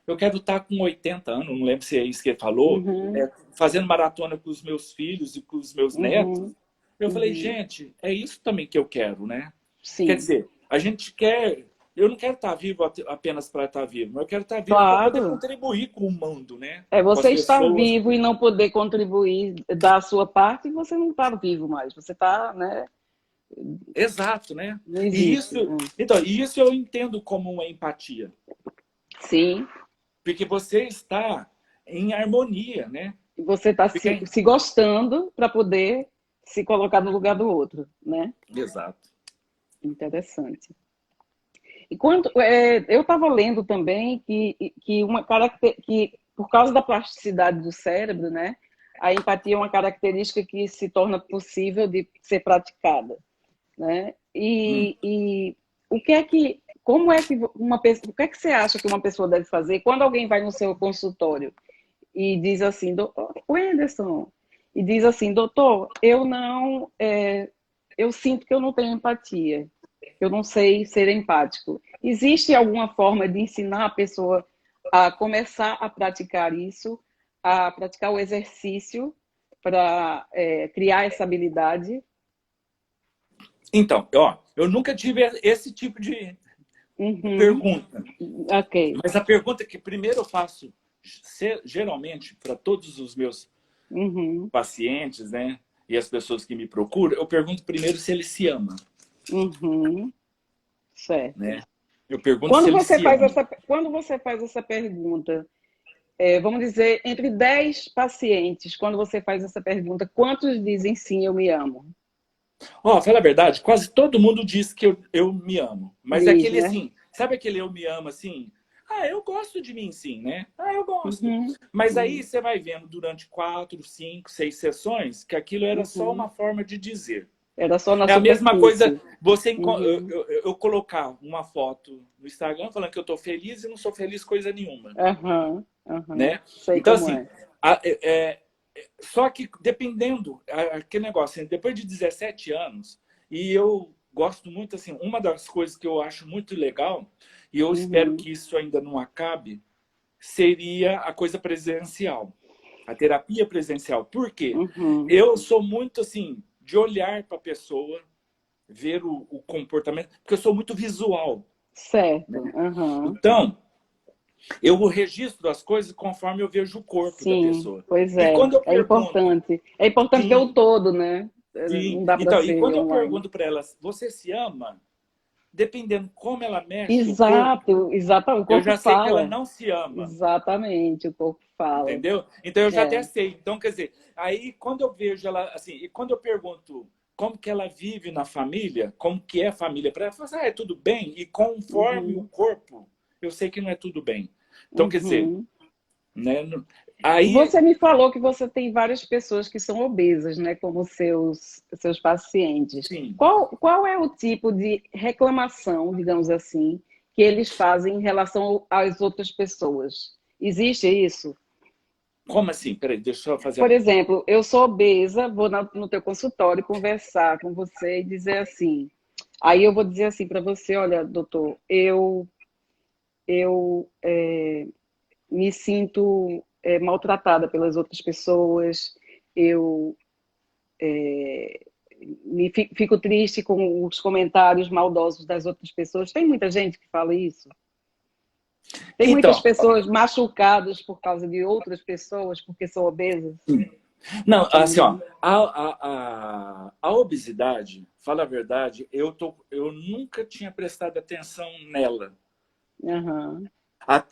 B: eu quero estar com 80 anos, não lembro se é isso que ele falou,
C: Uhum,
B: fazendo maratona com os meus filhos e com os meus netos.
C: uhum,
B: Eu falei,
C: uhum.
B: gente, é isso também que eu quero, né? Quer
C: Sim.
B: dizer, a gente quer. Eu não quero estar vivo apenas para estar vivo, mas eu quero estar vivo para poder
C: Claro.
B: contribuir com o mundo, né?
C: É
B: Com as
C: você estar
B: pessoas.
C: vivo e não poder contribuir da sua parte, você não está vivo mais. Você está, né?
B: Exato, né?
C: Não
B: E
C: existe.
B: isso, então, isso eu entendo como uma empatia,
C: Sim.
B: porque você está em harmonia, né?
C: E você está
B: Porque...
C: se gostando para poder se colocar no lugar do outro, né?
B: Exato.
C: Interessante. E eu estava lendo também que que por causa da plasticidade do cérebro, né, a empatia é uma característica que se torna possível de ser praticada, né?
B: Hum.
C: E o que é que como é que uma pessoa, o que é que você acha que uma pessoa deve fazer quando alguém vai no seu consultório e diz assim, doutor, o Anderson, e diz assim, doutor, eu sinto que eu não tenho empatia, eu não sei ser empático. Existe alguma forma de ensinar a pessoa a começar a praticar isso, a praticar o exercício para criar essa habilidade?
B: Então, ó, eu nunca tive esse tipo de
C: Uhum,
B: pergunta.
C: ok.
B: Mas a pergunta que primeiro eu faço, geralmente, para todos os meus
C: Uhum,
B: pacientes, né? E as pessoas que me procuram, eu pergunto primeiro se ele se ama,
C: uhum, certo.
B: né? Eu pergunto se ele se ama.
C: Quando você faz essa pergunta, vamos dizer, entre 10 pacientes, quando você faz essa pergunta, quantos dizem sim, eu me amo?
B: Ó, fala a verdade, quase todo mundo diz que eu me amo. Mas é
C: Diz,
B: aquele
C: né?
B: assim, sabe aquele eu me amo assim? Ah, eu gosto de mim sim, né? Ah, eu gosto.
C: Uhum,
B: Mas aí
C: uhum,
B: você vai vendo durante 4, 5, 6 sessões que aquilo era só
C: uhum.
B: uma forma de dizer.
C: Era só na
B: É a mesma coisa
C: superfície.
B: você
C: Uhum.
B: eu colocar uma foto no Instagram falando que eu tô feliz e não sou feliz coisa nenhuma,
C: Aham, aham.
B: né?
C: Sei
B: Então,
C: como
B: assim,
C: é.
B: só que dependendo, aquele negócio, assim, depois de 17 anos, e eu gosto muito, assim, uma das coisas que eu acho muito legal, e eu espero
C: Uhum,
B: que isso ainda não acabe, seria a coisa presencial, a terapia presencial. Por quê?
C: uhum.
B: Eu sou muito, assim, de olhar para a pessoa, ver o comportamento, porque eu sou muito visual, né?
C: Certo. Aham.
B: Então, eu registro as coisas conforme eu vejo o corpo da
C: Sim,
B: pessoa.
C: pois
B: E
C: é.
B: quando eu
C: É
B: pergunto,
C: importante. É importante ver o
B: sim,
C: todo, né?
B: sim.
C: Não dá para
B: Então, e
C: ser
B: quando eu
C: online.
B: pergunto para ela, você se ama? Dependendo como ela mexe o corpo,
C: Exato, exatamente. O
B: eu
C: corpo
B: já sei que ela
C: fala.
B: não se ama,
C: Exatamente, o corpo fala.
B: entendeu? Então eu já até
C: É.
B: sei. Então, quer dizer, aí quando eu vejo ela assim, e quando eu pergunto como que ela vive na família, como que é a família para ela, fala assim, é tudo bem? E conforme o
C: Uhum,
B: corpo, eu sei que não é tudo bem. Então, quer dizer,
C: uhum.
B: né? Aí,
C: Você me falou que você tem várias pessoas que são obesas, né, como seus pacientes.
B: sim.
C: Qual é o tipo de reclamação, digamos assim, que eles fazem em relação às outras pessoas? Existe isso?
B: Como assim? Peraí, deixa eu fazer.
C: Por exemplo, eu sou obesa, vou no teu consultório conversar com você e dizer assim. Aí eu vou dizer assim para você, olha, doutor, eu me sinto maltratada pelas outras pessoas, eu fico triste com os comentários maldosos das outras pessoas. Tem muita gente que fala isso. Tem muitas
B: Então,
C: pessoas machucadas por causa de outras pessoas porque são obesas.
B: não, assim, ó,
C: Uhum.
B: a obesidade, fala a verdade, eu nunca tinha prestado atenção nela.
C: Aham.
B: A-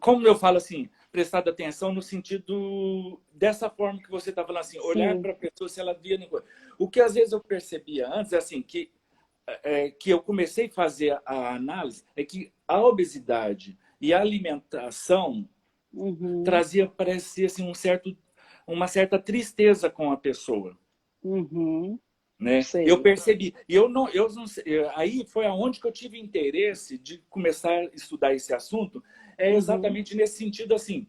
B: Como eu falo assim, prestado atenção no sentido dessa forma que você está falando assim, olhar
C: Sim.
B: para a pessoa se ela via. O que às vezes eu percebia antes, é assim, que eu comecei a fazer a análise, é que a obesidade e a alimentação
C: Uhum.
B: trazia, parecia assim, uma certa tristeza com a pessoa,
C: Uhum.
B: né? Eu
C: Sei.
B: percebi. E eu não sei, aí foi aonde que eu tive interesse de começar a estudar esse assunto, é
C: Uhum.
B: exatamente nesse sentido assim.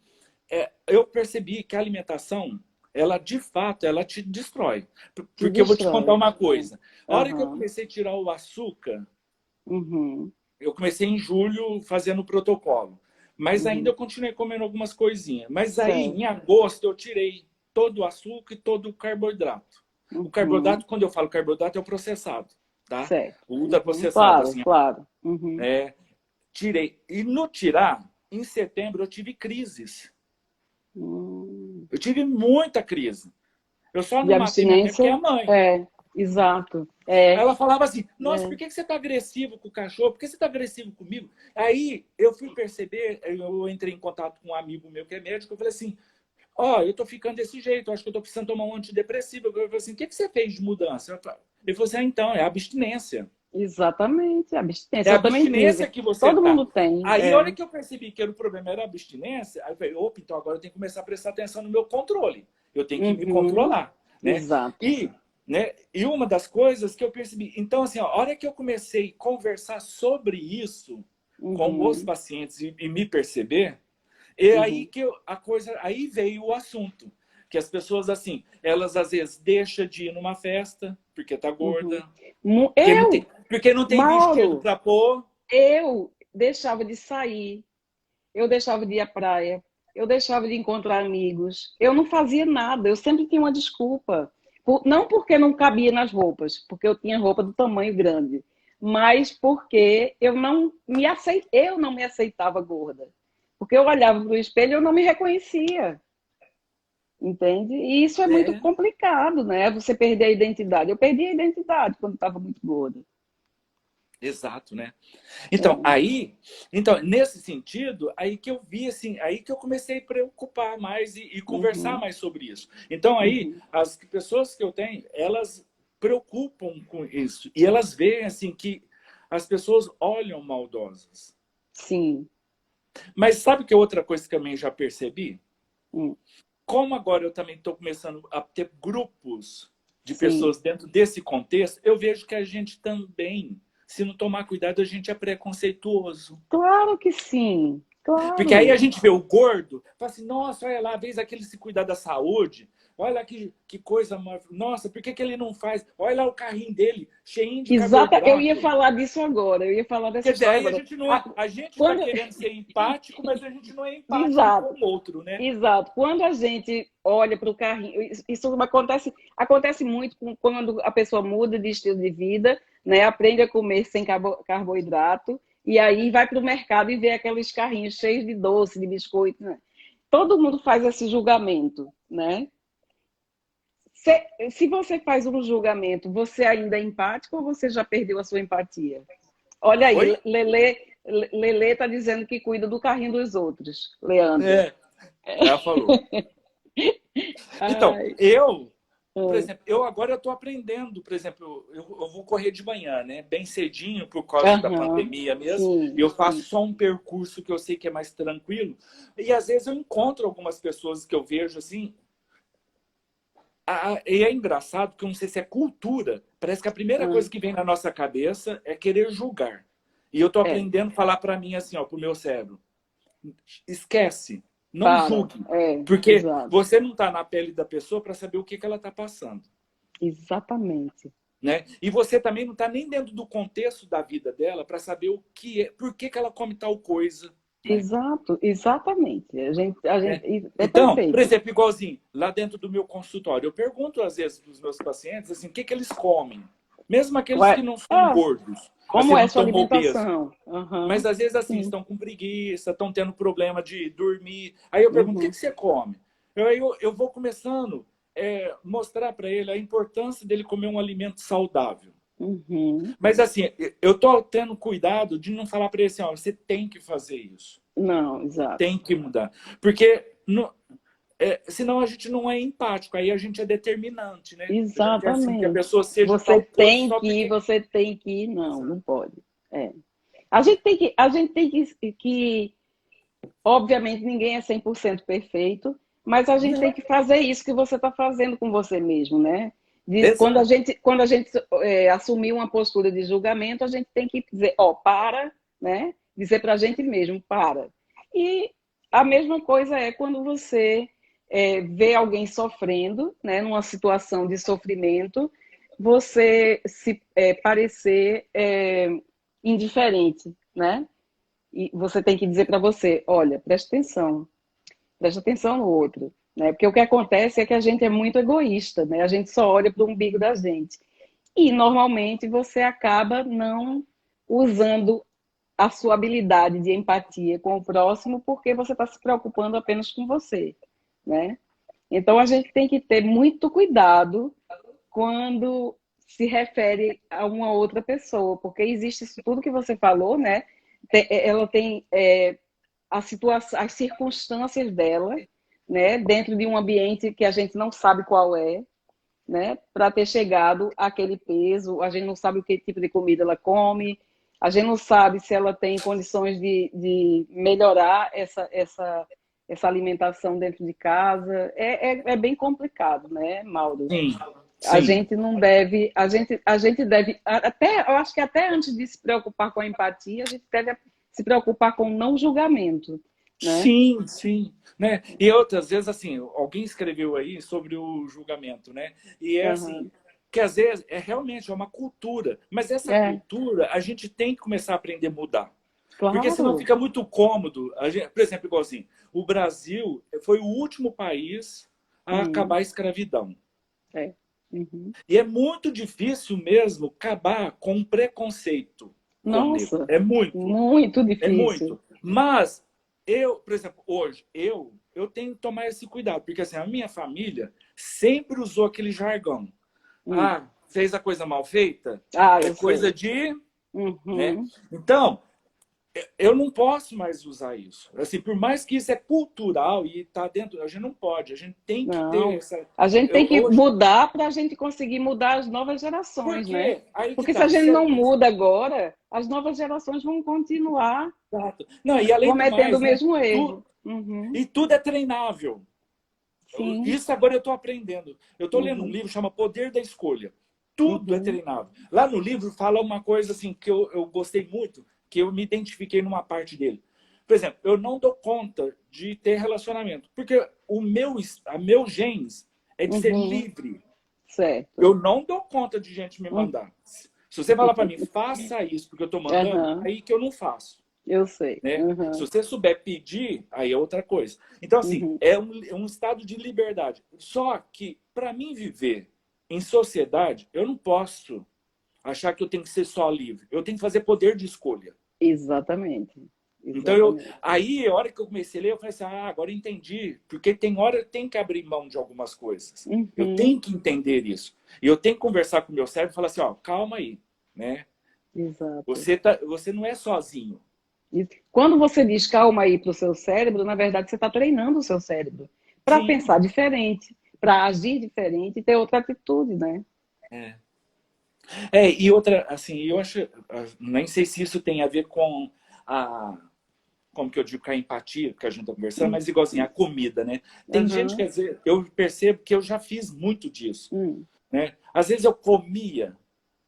B: Eu percebi que a alimentação, ela de fato, ela te destrói.
C: Te
B: Porque eu vou te contar
C: destrói.
B: uma
C: É.
B: coisa. A hora que eu
C: Aham.
B: comecei a tirar o açúcar,
C: Uhum.
B: eu comecei em julho fazendo o protocolo. Mas ainda
C: Uhum.
B: eu continuei comendo algumas coisinhas. Mas aí, em
C: Certo.
B: agosto, eu tirei todo o açúcar e todo o carboidrato. O
C: Uhum.
B: carboidrato, quando eu falo carboidrato, é o processado, tá?
C: Certo.
B: O
C: Uhum.
B: ultraprocessado,
C: Claro,
B: assim.
C: claro. Uhum.
B: Tirei. E no tirar, em setembro, eu tive crises.
C: Hum.
B: Eu tive muita crise. Eu só
C: De
B: não matei minha mãe porque é
C: abstinência?
B: a mãe.
C: É, exato.
B: Aí ela falava assim, nossa, por
C: É.
B: que você está agressivo com o cachorro? Por que você está agressivo comigo? Aí eu fui perceber, eu entrei em contato com um amigo meu que é médico, eu falei assim, ó, eu tô ficando desse jeito, acho que eu tô precisando tomar um antidepressivo. Eu falei assim, o que você fez de mudança? Ele falou assim, então, é abstinência.
C: Exatamente,
B: É
C: abstinência.
B: a
C: Eu também tive.
B: abstinência que você
C: Todo
B: tá.
C: mundo tem.
B: Aí, a hora
C: É.
B: que eu percebi que o problema era a abstinência, aí eu falei, opa, então agora eu tenho que começar a prestar atenção no meu controle. Eu tenho que me
C: Uhum.
B: controlar, né?
C: Exato.
B: E, e uma das coisas que eu percebi, então assim, a hora que eu comecei a conversar sobre isso com os
C: Uhum.
B: pacientes e me perceber, é aí
C: Uhum.
B: que aí veio o assunto, que as pessoas assim, elas às vezes deixam de ir numa festa porque tá
C: Uhum.
B: gorda,
C: Eu,
B: porque não tem vestido
C: Mauro,
B: para pôr.
C: eu deixava de sair, eu deixava de ir à praia, eu deixava de encontrar amigos, eu não fazia nada, eu sempre tinha uma desculpa. Não porque não cabia nas roupas, porque eu tinha roupa do tamanho grande, mas porque eu não me aceitava gorda. Porque eu olhava para o espelho e eu não me reconhecia, entende? E isso é muito
B: É.
C: complicado, né? Você perder a identidade. Eu perdi a identidade quando estava muito gorda.
B: Exato, né?
C: É.
B: Então, nesse sentido, aí que eu vi, assim, aí que eu comecei a preocupar mais e conversar
C: Uhum,
B: mais sobre isso. Então, aí,
C: uhum.
B: as pessoas que eu tenho, elas preocupam com isso. E elas veem, assim, que as pessoas olham maldosas.
C: Sim.
B: Mas sabe que outra coisa que eu também já percebi?
C: Hum,
B: Como agora eu também estou começando a ter grupos de
C: sim.
B: pessoas dentro desse contexto, eu vejo que a gente também, se não tomar cuidado, a gente é preconceituoso.
C: Claro que sim.
B: Porque aí a
C: Claro.
B: gente vê o gordo, fala assim, nossa, olha lá, vez aquele se cuidar da saúde, olha que coisa, nossa, por que, que ele não faz? Olha lá o carrinho dele, cheinho de
C: Exata, eu ia
B: carboidrato.
C: falar disso agora, eu ia falar dessa
B: Quer dizer,
C: história
B: aí
C: agora.
B: a gente está
C: Quando...
B: querendo ser empático, mas a gente não é empático com
C: Exato,
B: o outro, né?
C: exato. Quando a gente olha para o carrinho, isso acontece muito quando a pessoa muda de estilo de vida, né? Aprende a comer sem carboidrato, e aí vai para o mercado e vê aqueles carrinhos cheios de doce, de biscoito, né? Todo mundo faz esse julgamento, né? Se você faz um julgamento, você ainda é empático ou você já perdeu a sua empatia? Olha aí,
B: Oi?
C: Lele está dizendo que cuida do carrinho dos outros, Leandro.
B: É, ela falou. Então,
C: Ai,
B: por
C: é.
B: exemplo, eu agora estou aprendendo, por exemplo, eu vou correr de manhã, né? Bem cedinho, por causa da
C: Aham,
B: pandemia mesmo.
C: sim,
B: Eu faço
C: sim.
B: só um percurso que eu sei que é mais tranquilo. E às vezes eu encontro algumas pessoas que eu vejo assim. E é engraçado, porque eu não sei se é cultura. Parece que a primeira
C: Ah,
B: coisa que vem na nossa cabeça é querer julgar. E eu estou
C: é,
B: aprendendo a falar para mim assim, ó, para o meu cérebro. Esquece, não
C: para,
B: julgue.
C: é,
B: Porque
C: exato,
B: você não está na pele da pessoa para saber o que ela está passando.
C: exatamente.
B: Né? E você também não está nem dentro do contexto da vida dela para saber o que é, por que ela come tal coisa. Né?
C: Exato, exatamente.
B: É.
C: É
B: Então, por
C: perfeito.
B: exemplo, igualzinho, lá dentro do meu consultório, eu pergunto às vezes para os meus pacientes assim, o que, que eles comem. Mesmo aqueles que
C: Ué,
B: não são gordos, assim,
C: como é
B: não
C: sua
B: estão obesos.
C: alimentação? Aham,
B: Mas às vezes assim,
C: sim.
B: estão com preguiça, estão tendo problema de dormir. Aí eu pergunto, o que,
C: Uhum,
B: que você come? Eu vou começando a mostrar para ele a importância dele comer um alimento saudável.
C: uhum.
B: Mas assim, eu tô tendo cuidado de não falar para ele assim, ó, você tem que fazer isso,
C: Não, exato.
B: tem que mudar. Porque senão a gente não é empático, aí a gente é determinante, né? A gente quer assim que a
C: Exatamente.
B: pessoa seja
C: Você
B: tal coisa
C: tem
B: só
C: que ir,
B: porque.
C: você tem que ir. Não,
B: Exato.
C: não pode. É. A gente tem que, obviamente, ninguém é 100% perfeito, mas a gente tem
B: Não,
C: que fazer isso que você está fazendo com você mesmo, né? Quando a
B: exato.
C: gente, assumir uma postura de julgamento, a gente tem que dizer, ó, para, né? Dizer para a gente mesmo, para. E a mesma coisa é quando você vê alguém sofrendo, né, numa situação de sofrimento, você se parecer indiferente, né? E você tem que dizer para você, olha, presta atenção no outro, né? Porque o que acontece é que a gente é muito egoísta, né? A gente só olha para o umbigo da gente. E normalmente você acaba não usando a sua habilidade de empatia com o próximo porque você está se preocupando apenas com você, né? Então a gente tem que ter muito cuidado quando se refere a uma outra pessoa, porque existe isso tudo que você falou, né? Ela tem a situação, as circunstâncias dela, né? Dentro de um ambiente que a gente não sabe qual é, né? Para ter chegado àquele peso, a gente não sabe o que tipo de comida ela come, a gente não sabe se ela tem condições de melhorar essa alimentação dentro de casa. É bem complicado, né, Mauro?
B: Sim,
C: A
B: sim.
C: gente não deve, a gente deve, até, eu acho que até antes de se preocupar com a empatia, a gente deve se preocupar com o não julgamento, né?
B: Sim, sim, né? E outras vezes assim, alguém escreveu aí sobre o julgamento, né? E é assim,
C: Uhum.
B: que às vezes é realmente uma cultura, mas essa
C: É,
B: cultura a gente tem que começar a aprender a mudar. Porque senão
C: claro.
B: fica muito cômodo. Por exemplo, igualzinho, o Brasil foi o último país a acabar
C: Uhum.
B: a escravidão.
C: É. Uhum.
B: E é muito difícil mesmo acabar com o preconceito com o negro.
C: Nossa,
B: É muito.
C: muito
B: É
C: difícil.
B: muito. Mas por exemplo, hoje, eu tenho que tomar esse cuidado, porque assim, a minha família sempre usou aquele jargão.
C: Hum.
B: Ah, fez a coisa mal feita?
C: Ah,
B: É
C: eu
B: coisa
C: sei.
B: de. né?
C: Uhum.
B: Então, eu não posso mais usar isso. Assim, por mais que isso é cultural e está dentro, a gente não pode, a gente tem que ter
C: Não.
B: essa.
C: A gente tem que
B: Hoje,
C: mudar para a gente conseguir mudar as novas
B: por
C: gerações, né?
B: quê? Aí que
C: Porque se a
B: tá.
C: gente não muda agora, as novas gerações vão continuar
B: Não, e além do
C: cometendo o
B: mais, né?
C: mesmo erro. Uhum.
B: E tudo é treinável.
C: Sim.
B: Isso agora eu estou aprendendo. Eu estou lendo um
C: Uhum.
B: livro chama Poder da Escolha. Tudo é
C: Uhum.
B: treinável. Lá no livro fala uma coisa assim que eu gostei muito, que eu me identifiquei numa parte dele. Por exemplo, eu não dou conta de ter relacionamento, porque a meu genes é de ser
C: Uhum.
B: livre.
C: Certo.
B: Eu não dou conta de gente me
C: Uhum.
B: mandar. Se você falar para mim, faça isso porque eu estou mandando,
C: Aham.
B: aí que eu não faço.
C: Eu sei.
B: Né? Se
C: Uhum.
B: você souber pedir, aí é outra coisa. Então, assim,
C: Uhum.
B: é um estado de liberdade. Só que, para mim viver em sociedade, eu não posso achar que eu tenho que ser só livre. Eu tenho que fazer poder de escolha.
C: Exatamente.
B: Então,
C: Exatamente.
B: aí, a hora que eu comecei a ler, eu falei assim, agora eu entendi. Porque tem hora eu tenho que abrir mão de algumas coisas. Eu
C: Uhum.
B: tenho que entender isso. E eu tenho que conversar com o meu cérebro e falar assim, calma aí, né?
C: Exato.
B: Você não é sozinho.
C: E quando você diz calma aí para o seu cérebro, na verdade você está treinando o seu cérebro para
B: Sim.
C: pensar diferente, para agir diferente e ter outra atitude, né?
B: É. E outra, assim, eu acho, nem sei se isso tem a ver com como que eu digo, com a empatia que a gente está conversando, mas igualzinho, a comida, né? Tem gente que,
C: Uhum.
B: às vezes, eu percebo que eu já fiz muito disso,
C: Uhum.
B: né? Às vezes eu comia,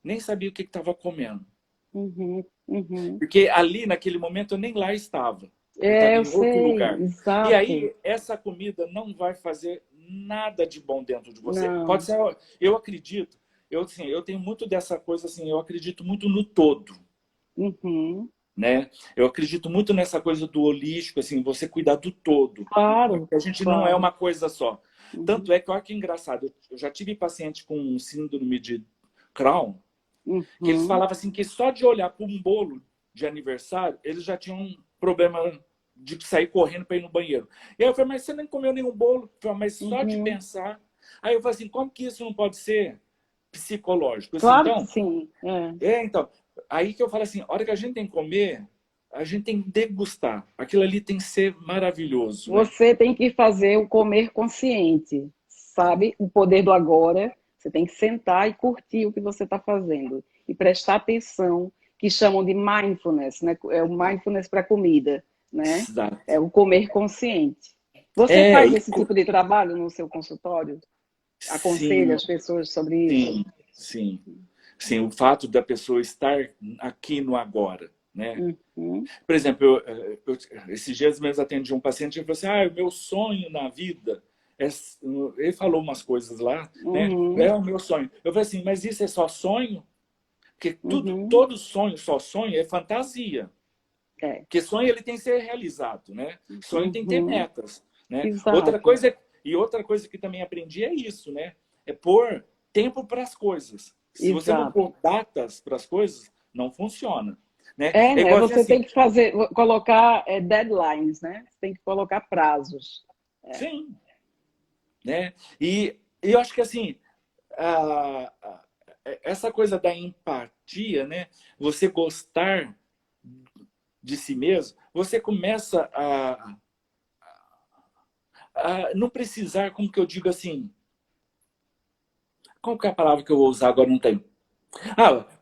B: nem sabia o que estava comendo.
C: Uhum. Uhum.
B: Porque ali, naquele momento, eu nem lá estava. Eu estava
C: É, eu
B: em outro
C: sei,
B: lugar. E
C: exato.
B: aí, essa comida não vai fazer nada de bom dentro de você. Pode
C: Não.
B: ser, eu acredito, assim, eu tenho muito dessa coisa, assim, eu acredito muito no todo.
C: Uhum.
B: Né? Eu acredito muito nessa coisa do holístico, assim, você cuidar do todo.
C: Claro,
B: A gente não é
C: claro.
B: uma coisa só.
C: Uhum.
B: Tanto é que, olha que engraçado, eu já tive paciente com síndrome de Crohn, que eles
C: Uhum.
B: falavam assim que só de olhar para um bolo de aniversário, eles já tinham um problema de sair correndo para ir no banheiro. E aí eu falei, mas você nem comeu nenhum bolo? Eu falei, mas só de
C: Uhum.
B: pensar. Aí eu falei assim, como que isso não pode ser psicológico? Assim,
C: Claro que
B: então,
C: sim. É.
B: então, aí que eu falo assim, a hora que a gente tem que comer, a gente tem que degustar. Aquilo ali tem que ser maravilhoso, né?
C: Você tem que fazer o comer consciente, sabe? O poder do agora. Você tem que sentar e curtir o que você está fazendo e prestar atenção, que chamam de mindfulness, né? É o mindfulness para comida, né? É
B: Exato.
C: o comer consciente. Você
B: É,
C: faz esse tipo de trabalho no seu consultório? Aconselha
B: sim,
C: as pessoas sobre isso?
B: sim, sim. Sim, o fato da pessoa estar aqui no agora, né?
C: Uhum,
B: Por exemplo, esses dias mesmo atendi um paciente e falou assim, o meu sonho na vida é... Ele falou umas coisas lá, né? É
C: uhum,
B: o meu sonho. Eu falei assim, mas isso é só sonho? Porque
C: uhum.
B: todo sonho, só sonho, é fantasia.
C: É.
B: Porque sonho ele tem que ser realizado, né? Sonho tem que ter
C: Uhum,
B: metas, né?
C: exato.
B: Outra coisa que também aprendi é isso, né? É pôr tempo para as coisas. Se você não
C: Exato.
B: pôr datas para as coisas, não funciona, né?
C: É,
B: É
C: né?
B: igual
C: Você
B: assim,
C: tem que fazer, colocar deadlines, né? Você tem que colocar prazos. É.
B: sim, né? E eu acho que assim, a, a, essa coisa da empatia, né? Você gostar de si mesmo, você começa a não precisar, como que eu digo assim, qual que é a palavra que eu vou usar agora? Não tenho.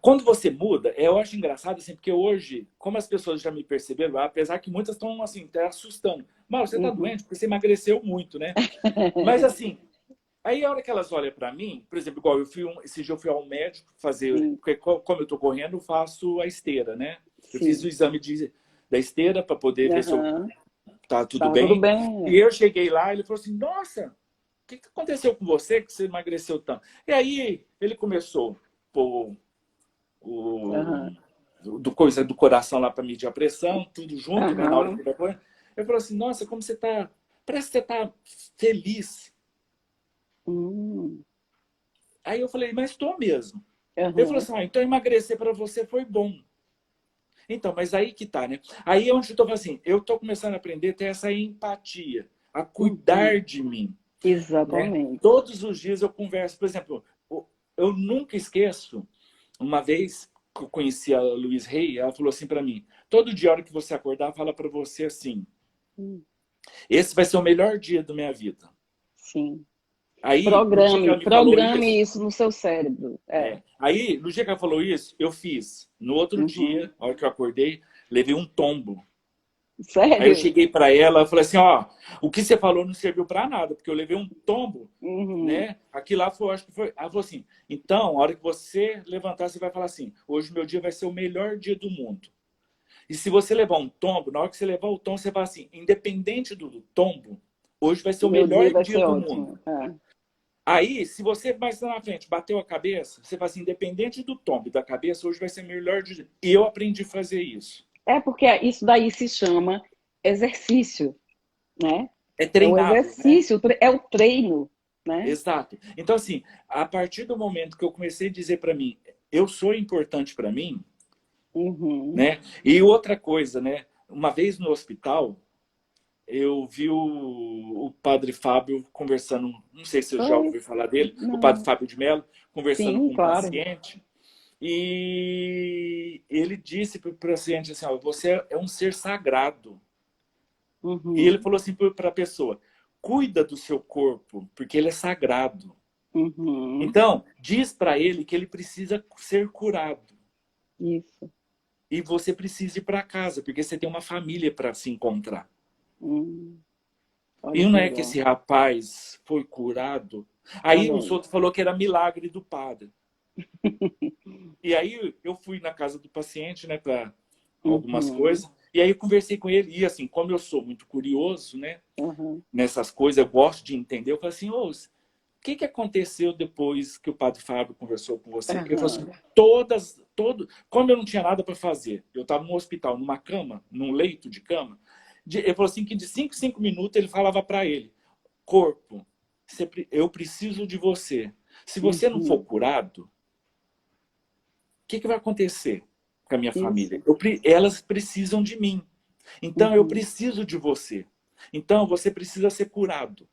B: Quando você muda, eu acho engraçado assim, porque hoje, como as pessoas já me perceberam, apesar que muitas estão assim, até assustando. Mas você está
C: Uhum.
B: doente porque você emagreceu muito, né? Mas assim, aí a hora que elas olham para mim, por exemplo, igual esse dia eu fui ao médico fazer,
C: Sim,
B: porque como eu estou correndo, eu faço a esteira, né? Eu fiz o
C: sim.
B: exame da esteira para poder ver se eu
C: Aham.
B: tá tudo
C: Tá tudo
B: bem.
C: bem?
B: E eu cheguei lá, ele falou assim: "Nossa, o que aconteceu com você que você emagreceu tanto?" E aí ele começou por o
C: Aham.
B: do coisa do coração lá para medir a pressão, tudo junto, né, na hora
C: Aham.
B: que depois. Eu falei assim: "Nossa, como você tá, parece que você tá feliz".
C: Hum.
B: Aí eu falei: "Mas estou mesmo". Ele falou
C: Aham.
B: assim: "Então emagrecer para você foi bom". Então, mas aí que tá, né? Aí é onde eu tô falando assim, eu tô começando a aprender a ter essa empatia, a
C: Uhum.
B: cuidar de mim, né?
C: Exatamente.
B: Todos os dias eu converso, por exemplo, eu nunca esqueço uma vez, que eu conheci a Louise Hay, ela falou assim para mim, todo dia, a hora que você acordar, fala para você assim, esse vai ser o melhor dia da minha vida.
C: Sim.
B: Aí, no dia que ela
C: Programe,
B: me falou
C: programe
B: isso,
C: isso no seu cérebro.
B: aí, no dia que ela falou isso, eu fiz. No outro dia, a hora que eu acordei, levei um tombo. Aí eu
C: Sério?
B: cheguei para ela, eu falei assim, ó, o que você falou não serviu para nada, porque eu levei um tombo, né? Aqui lá foi, acho que foi. Ela falou assim, então, a hora que você levantar, você vai falar assim, hoje meu dia vai ser o melhor dia do mundo. E se você levar um tombo, na hora que você levar o tombo, você fala assim, independente do tombo, hoje vai ser o
C: Meu
B: melhor
C: dia vai
B: dia
C: ser
B: do
C: ótimo.
B: mundo. Aí, se você mais lá na frente bateu a cabeça, você fala assim, independente do tombo e da cabeça, hoje vai ser o melhor dia. E eu aprendi a fazer isso.
C: Porque isso daí se chama exercício, né?
B: É
C: É o
B: treinável, né?
C: exercício, é o treino, né?
B: Exato. Então, assim, a partir do momento que eu comecei a dizer para mim, eu sou importante para mim, né? E outra coisa, né? Uma vez no hospital, eu vi o padre Fábio conversando, não sei se você já ouviu falar dele, o padre
C: Não.
B: Fábio de Mello, conversando
C: Sim,
B: com um
C: claro.
B: paciente, e ele disse para o paciente assim, ó, você é um ser sagrado. E ele falou assim para a pessoa, cuida do seu corpo, porque ele é sagrado. Então, diz para ele que ele precisa ser curado.
C: Isso.
B: E você precisa ir para casa, porque você tem uma família para se encontrar.
C: Olha
B: E
C: que
B: não é que
C: legal.
B: esse rapaz foi curado. Aí os outros falou que era milagre do padre. E aí eu fui na casa do paciente, né, para algumas coisas. E aí eu conversei com ele. E assim, como eu sou muito curioso, né, nessas coisas, eu gosto de entender. Eu falei assim, ô, o que aconteceu depois que o padre Fábio conversou com você? Ele falou assim, como eu não tinha nada para fazer, eu estava no hospital, numa cama, num leito de cama, ele falou assim que de 5 em 5 minutos ele falava para ele, corpo, eu preciso de você. Se você não for curado, o que vai acontecer com a minha família? Elas precisam de mim. Então eu preciso de você. Então você precisa ser curado.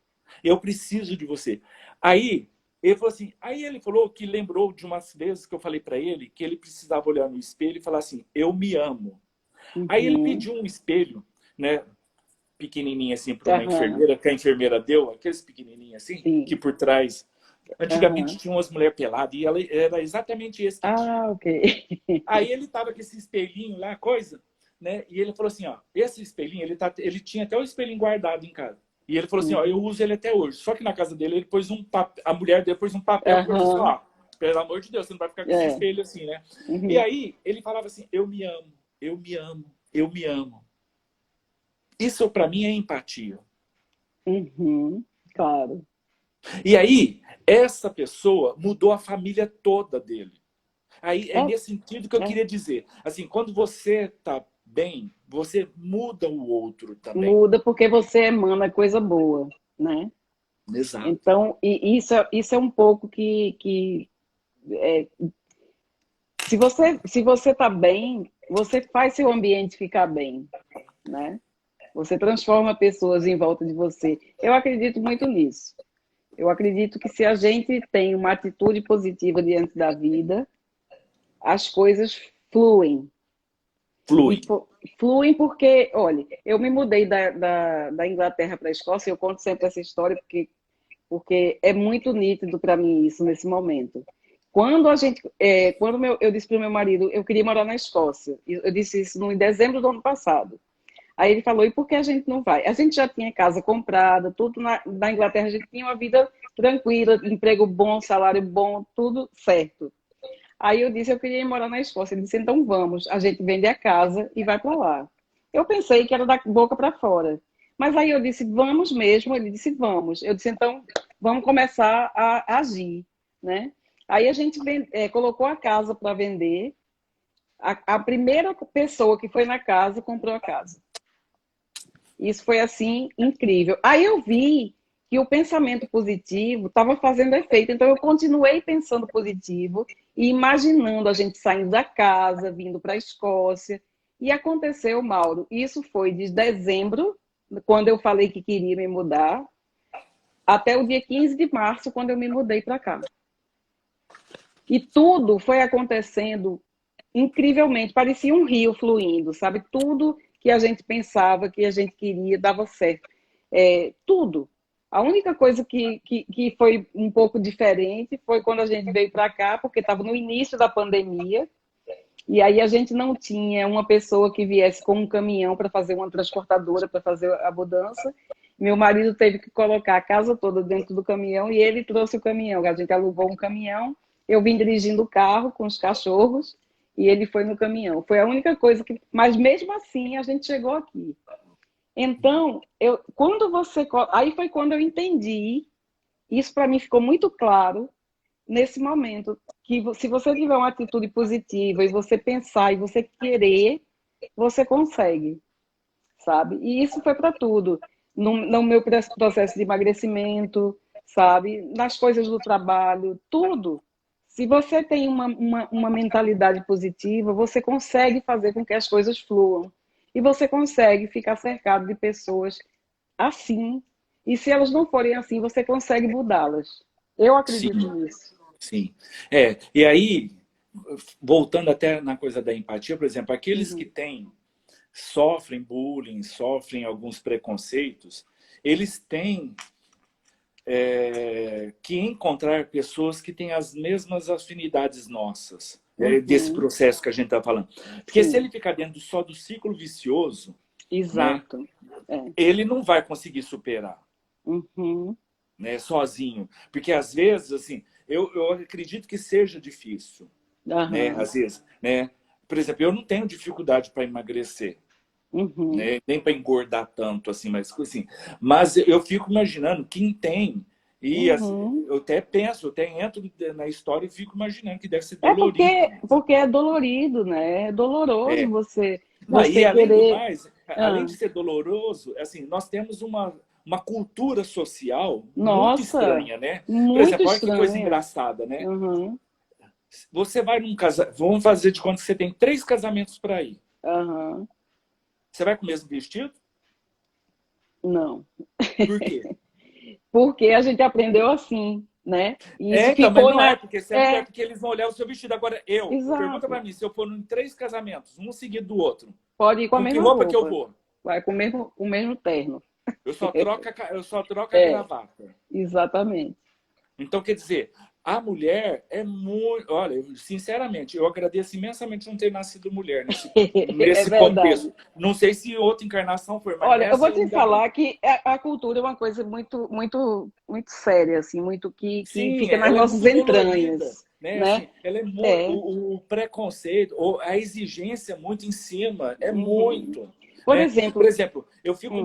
B: Eu preciso de você. Aí ele falou que lembrou de umas vezes que eu falei para ele que ele precisava olhar no espelho e falar assim, eu me amo. Aí ele pediu um espelho, né, pequenininho assim para uma enfermeira, que a enfermeira deu, aqueles pequenininhos assim, que por trás antigamente tinha umas mulheres peladas e ela era exatamente esse que tinha.
C: Ok.
B: Aí ele tava com esse espelhinho lá, coisa, né? E ele falou assim, ó, esse espelhinho, ele tinha até o espelhinho guardado em casa. E ele falou assim, ó, eu uso ele até hoje. Só que na casa dele, ele pôs um papel, a mulher dele pôs um papel, porque ele falou assim, ó, pelo amor de Deus, você não vai ficar com esse espelho assim, né? E aí, ele falava assim, eu me amo, eu me amo, eu me amo. Isso, para mim, é empatia.
C: Claro.
B: E aí, essa pessoa mudou a família toda dele. Aí é nesse sentido que eu queria dizer. Assim, quando você tá bem, você muda o outro também.
C: Muda porque você emana coisa boa, né?
B: Exato.
C: Então, e isso é um pouco que se você tá bem, você faz seu ambiente ficar bem, né? Você transforma pessoas em volta de você. Eu acredito muito nisso. Eu acredito que se a gente tem uma atitude positiva diante da vida, as coisas fluem. Fluem porque, olha, eu me mudei da Inglaterra para a Escócia, eu conto sempre essa história porque é muito nítido para mim isso nesse momento. Quando eu disse para o meu marido, eu queria morar na Escócia, eu disse isso em dezembro do ano passado. Aí ele falou, e por que a gente não vai? A gente já tinha casa comprada, tudo na Inglaterra, a gente tinha uma vida tranquila, emprego bom, salário bom, tudo certo. Aí eu disse, eu queria ir morar na Escócia. Ele disse, então vamos, a gente vende a casa e vai para lá. Eu pensei que era da boca para fora. Mas aí eu disse, vamos mesmo. Ele disse, vamos. Eu disse, então vamos começar a agir, né? Aí a gente colocou a casa para vender. A primeira pessoa que foi na casa comprou a casa. Isso foi, assim, incrível. Aí eu vi que o pensamento positivo estava fazendo efeito. Então, eu continuei pensando positivo e imaginando a gente saindo da casa, vindo para a Escócia. E aconteceu, Mauro, isso foi de dezembro, quando eu falei que queria me mudar, até o dia 15 de março, quando eu me mudei para cá. E tudo foi acontecendo incrivelmente, parecia um rio fluindo, sabe? Tudo que a gente pensava, que a gente queria, dava certo. Tudo. A única coisa que foi um pouco diferente foi quando a gente veio para cá, porque estava no início da pandemia, e aí a gente não tinha uma pessoa que viesse com um caminhão para fazer uma transportadora, para fazer a mudança. Meu marido teve que colocar a casa toda dentro do caminhão e ele trouxe o caminhão. A gente alugou um caminhão, eu vim dirigindo o carro com os cachorros e ele foi no caminhão. Foi a única coisa que... Mas mesmo assim a gente chegou aqui. Então, aí foi quando eu entendi, isso para mim ficou muito claro, nesse momento, que se você tiver uma atitude positiva e você pensar e você querer, você consegue, sabe? E isso foi para tudo. No meu processo de emagrecimento, sabe? Nas coisas do trabalho, tudo. Se você tem uma mentalidade positiva, você consegue fazer com que as coisas fluam. E você consegue ficar cercado de pessoas assim. E se elas não forem assim, você consegue mudá-las. Eu acredito
B: Sim,
C: nisso.
B: sim. E aí, voltando até na coisa da empatia, por exemplo, aqueles que sofrem bullying, sofrem alguns preconceitos, eles têm que encontrar pessoas que têm as mesmas afinidades nossas, desse processo que a gente está falando. Porque se ele ficar dentro só do ciclo vicioso,
C: Exato.
B: Né, ele não vai conseguir superar, né, sozinho. Porque às vezes, assim, eu acredito que seja difícil, né, às vezes, né? Por exemplo, eu não tenho dificuldade para emagrecer. Né? Nem para engordar tanto assim, mas eu fico imaginando quem tem e assim, eu até penso, eu até entro na história e fico imaginando que deve ser dolorido.
C: Porque é dolorido, né? É doloroso você
B: e além
C: querer...
B: do mais, além de ser doloroso, assim, nós temos uma cultura social muito estranha, né? Por
C: Muito
B: exemplo, olha que
C: estranha.
B: coisa engraçada, né? Você vai num casamento, vamos fazer de conta que você tem 3 casamentos para ir. Você vai com o mesmo vestido?
C: Não.
B: Por quê?
C: Porque a gente aprendeu assim, né? E isso
B: então,
C: ficou
B: mas não porque você é mulher, porque eles vão olhar o seu vestido. Agora,
C: Exato.
B: Pergunta para mim, se eu for em 3 casamentos, um seguido do outro,
C: pode ir com a mesma
B: que roupa que eu vou?
C: Vai com o mesmo terno.
B: Eu só troco a gravata.
C: Exatamente.
B: Então, quer dizer, a mulher é muito... Olha, sinceramente, eu agradeço imensamente não ter nascido mulher nesse contexto. Não sei se outra encarnação foi, mas
C: olha, eu vou te falar que a cultura é uma coisa muito, muito, muito séria, assim, muito que fica nas nossas entranhas.
B: Né?
C: Né?
B: Assim, ela o preconceito, ou a exigência muito em cima, é muito.
C: Por exemplo,
B: eu fico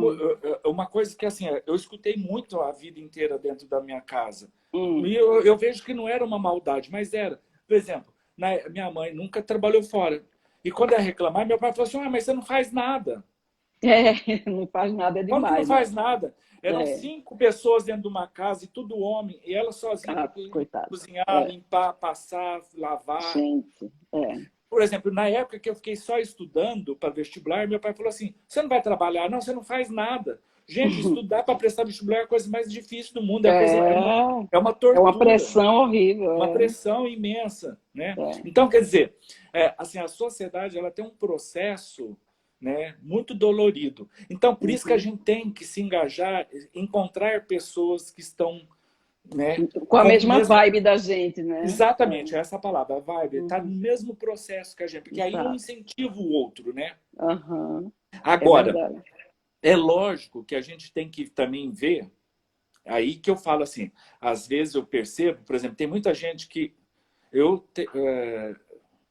B: uma coisa que assim, eu escutei muito a vida inteira dentro da minha casa. E eu vejo que não era uma maldade, mas era. Por exemplo, minha mãe nunca trabalhou fora. E quando ela reclamar, meu pai falou assim: mas você não faz nada.
C: Não faz nada é demais.
B: Quando não faz nada? Eram 5 pessoas dentro de uma casa e tudo homem. E ela sozinha cozinhar, limpar, passar, lavar.
C: Gente,
B: Por exemplo, na época que eu fiquei só estudando para vestibular, meu pai falou assim: você não vai trabalhar? Não, você não faz nada. Gente, estudar para prestar vestibular é a coisa mais difícil do mundo. É uma tortura.
C: É uma pressão horrível.
B: Uma pressão imensa. Né? Então, quer dizer, assim, a sociedade ela tem um processo, né, muito dolorido. Então, por isso que a gente tem que se engajar, encontrar pessoas que estão... Né,
C: com a mesma vibe da gente, né?
B: Exatamente, essa palavra, a vibe, está no mesmo processo que a gente, porque aí um incentiva o outro, né? Agora, é lógico que a gente tem que também ver, aí que eu falo assim, às vezes eu percebo, por exemplo, tem muita gente que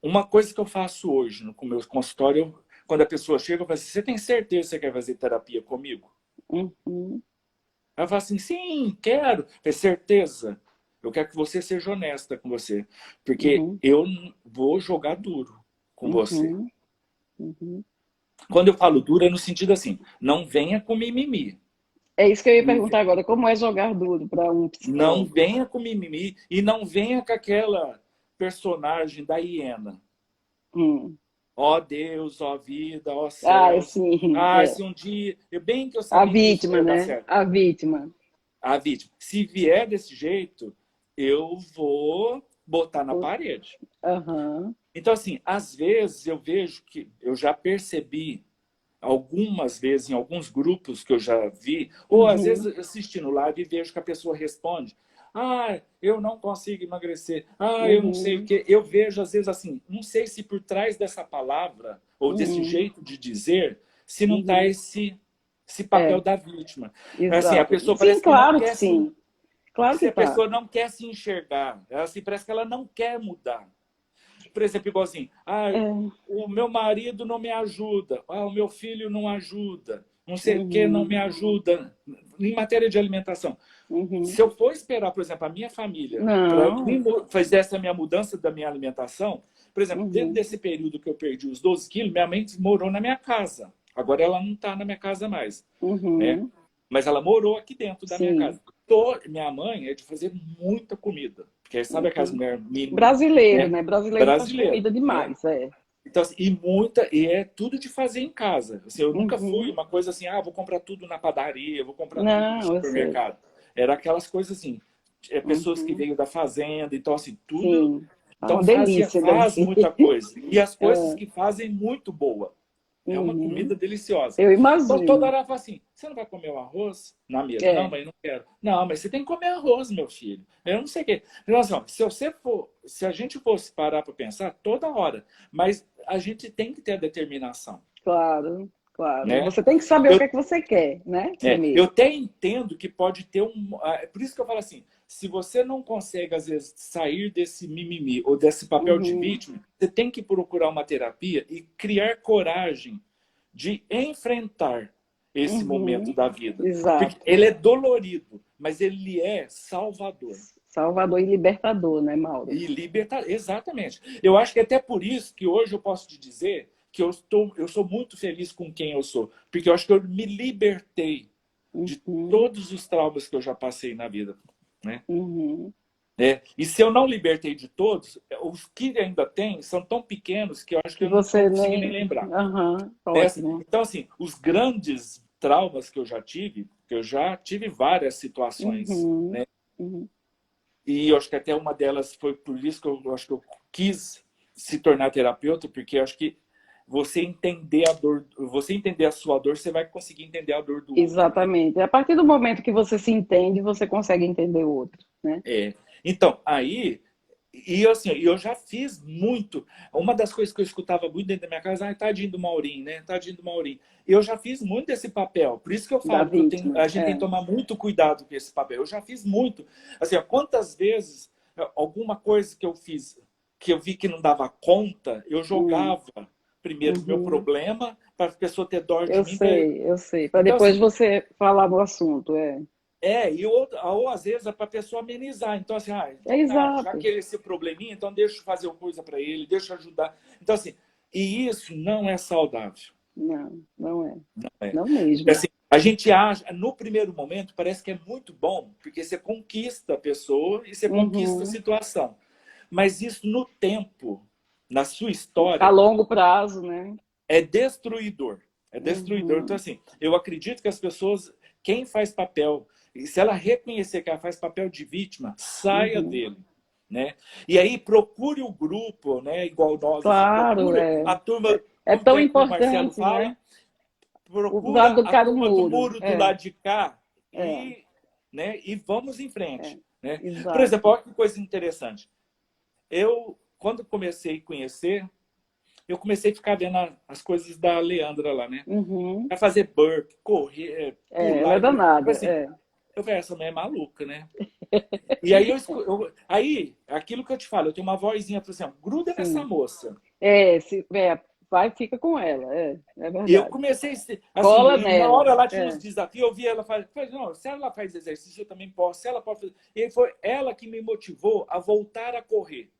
B: uma coisa que eu faço hoje no meu consultório, quando a pessoa chega, eu falo assim: você tem certeza que você quer fazer terapia comigo? Ela fala assim: sim, quero. É certeza. Eu quero que você seja honesta com você. Porque eu vou jogar duro com você. Quando eu falo duro, é no sentido assim: não venha com mimimi.
C: É isso que eu ia perguntar agora. Como é jogar duro para um psicólogo?
B: Não venha com mimimi e não venha com aquela personagem da hiena. Ó Deus, ó vida, ó céu. Se um dia... Bem que eu sabia
C: a vítima, né?
B: Certo.
C: A vítima.
B: Se vier desse jeito, eu vou botar na parede. Então, assim, às vezes eu vejo que eu já percebi algumas vezes em alguns grupos que eu já vi, ou às vezes
C: Uhum,
B: assistindo live e vejo que a pessoa responde: ah, eu não consigo emagrecer, ah, eu não sei o
C: uhum,
B: quê. Eu vejo às vezes assim, não sei se por trás dessa palavra ou desse
C: uhum,
B: jeito de dizer, se não está
C: uhum.
B: esse papel
C: É,
B: da vítima. Assim, a
C: exato.
B: pessoa
C: Sim,
B: parece que não
C: claro que
B: quer se,
C: sim. Claro
B: se
C: que
B: a
C: tá.
B: pessoa não quer se enxergar, ela, assim, parece que ela não quer mudar. Por exemplo, igual assim, ah,
C: É,
B: o meu marido não me ajuda, ah, o meu filho não ajuda, não sei o que não
C: uhum,
B: me ajuda em matéria de alimentação.
C: uhum.
B: Se eu for esperar, por exemplo, a minha família para
C: Não.
B: fazer essa minha mudança da minha alimentação, por exemplo, dentro
C: Uhum,
B: desse período que eu perdi os 12 quilos, minha mãe morou na minha casa. Agora ela não está na minha casa mais, né?
C: uhum.
B: Mas ela morou aqui dentro da minha
C: Sim.
B: casa. Minha mãe é de fazer muita comida, porque sabe aquelas
C: Uhum.
B: mulheres,
C: Brasileiro,
B: né?
C: né? Brasileiro faz
B: Brasileiro,
C: comida
B: né?
C: demais, é.
B: Então, assim, e é tudo de fazer em casa. Assim, eu nunca fui
C: Uhum.
B: uma coisa assim, ah, vou comprar tudo na padaria, vou comprar tudo no
C: Não, eu sei.
B: supermercado. Era aquelas coisas assim, pessoas que
C: Uhum.
B: veio da fazenda, então assim, tudo.
C: Sim. Ah,
B: Então
C: uma delícia deve
B: faz
C: ser.
B: muita coisa. E as coisas
C: É.
B: que fazem muito boa. É uma
C: Uhum.
B: comida deliciosa.
C: Eu
B: Então toda
C: imagino.
B: hora ela fala assim: você não vai comer o arroz na mesa? Não,
C: É.
B: mãe, não quero. Não, mas você tem que comer arroz, meu filho. Eu não sei o quê. Então, assim, ó, se a gente fosse parar para pensar toda hora, mas a gente tem que ter a determinação,
C: Claro, claro.
B: né?
C: Você tem que saber o que
B: Eu,
C: é que você quer, né?
B: eu
C: Primeiro.
B: até entendo que pode ter por isso que eu falo assim, se você não consegue, às vezes, sair desse mimimi ou desse papel de
C: Uhum.
B: vítima, você tem que procurar uma terapia e criar coragem de enfrentar esse momento
C: Uhum.
B: da vida. Porque
C: Exato.
B: ele é dolorido, mas ele é salvador.
C: Salvador e libertador, né, Mauro?
B: E libertar, exatamente. Eu acho que até por isso que hoje eu posso te dizer que eu sou muito feliz com quem eu sou. Porque eu acho que eu me libertei de
C: Uhum.
B: todos os traumas que eu já passei na vida. Né?
C: Uhum.
B: E se eu não libertei de todos, os que ainda tem são tão pequenos que eu acho que
C: Que
B: eu não
C: você
B: vou conseguir nem
C: nem.
B: lembrar.
C: Aham,
B: Né?
C: ótimo.
B: Então, assim, os grandes traumas que eu já tive várias situações,
C: Uhum.
B: né?
C: Uhum.
B: E eu acho que até uma delas foi por isso que eu acho que eu quis se tornar terapeuta, porque eu acho que você entender a dor, você entender a sua dor, você vai conseguir entender a dor do outro, né?
C: Exatamente. A partir do momento que você se entende, você consegue entender o outro, né?
B: É. Então, aí, e assim, eu já fiz muito. Uma das coisas que eu escutava muito dentro da minha casa, ah, tadinho do Maurinho, né? Tadinho do Maurinho. Eu já fiz muito desse papel. Por isso que eu
C: Da
B: falo que
C: vítima.
B: a gente tem que
C: É.
B: tomar muito cuidado com esse papel. Eu já fiz muito. Assim, ó, quantas vezes alguma coisa que eu fiz que eu vi que não dava conta, eu
C: Hum.
B: jogava primeiro o meu
C: Uhum.
B: problema para a pessoa ter dó de mim.
C: Eu sei. Para
B: Então,
C: depois
B: assim,
C: você falar do assunto, é.
B: ou às vezes é para a pessoa amenizar. Então, assim, ah,
C: É
B: então tá, já
C: exato.
B: que ele é esse probleminha, então deixa eu fazer uma coisa para ele, deixa eu ajudar. Então, assim, e isso não é saudável.
C: Não, não é.
B: Não é.
C: Não
B: Porque,
C: mesmo.
B: assim, a gente acha, no primeiro momento, parece que é muito bom, porque você conquista a pessoa e você conquista a
C: Uhum.
B: situação. Mas isso, no tempo, na sua
C: A
B: história,
C: longo prazo, né?
B: é destruidor. É destruidor. Então,
C: Uhum.
B: assim, eu acredito que as pessoas, quem faz papel, e se ela reconhecer que ela faz papel de vítima, saia
C: Uhum.
B: dele. Né? E aí procure o grupo, né? Igual nós, assim,
C: Claro,
B: procure
C: é.
B: a turma,
C: É
B: como
C: tão
B: que o Marcelo
C: importante, né?
B: fala,
C: O
B: procura
C: lado do
B: a
C: cara do
B: turma do
C: muro.
B: muro do
C: É,
B: lado de cá
C: é,
B: e vamos em
C: é.
B: frente. Né? Por exemplo,
C: Exato.
B: olha que coisa interessante. Eu, quando comecei a conhecer, eu comecei a ficar vendo as coisas da Leandra lá, né?
C: Uhum.
B: Vai fazer burp, correr,
C: É, ela
B: pular.
C: é
B: Eu falei
C: danada.
B: assim,
C: É.
B: essa mulher é maluca, né? E aí, aí, aquilo que eu te falo, eu tenho uma vozinha, falei assim, gruda nessa
C: Sim.
B: moça.
C: Vai, fica com ela. É
B: E eu
C: verdade.
B: comecei,
C: Cola
B: assim, na
C: nela.
B: hora lá tinha uns
C: É.
B: desafios, eu vi ela fazer, falei, não, se ela faz exercício, eu também posso, se ela pode fazer. E foi ela que me motivou a voltar a correr.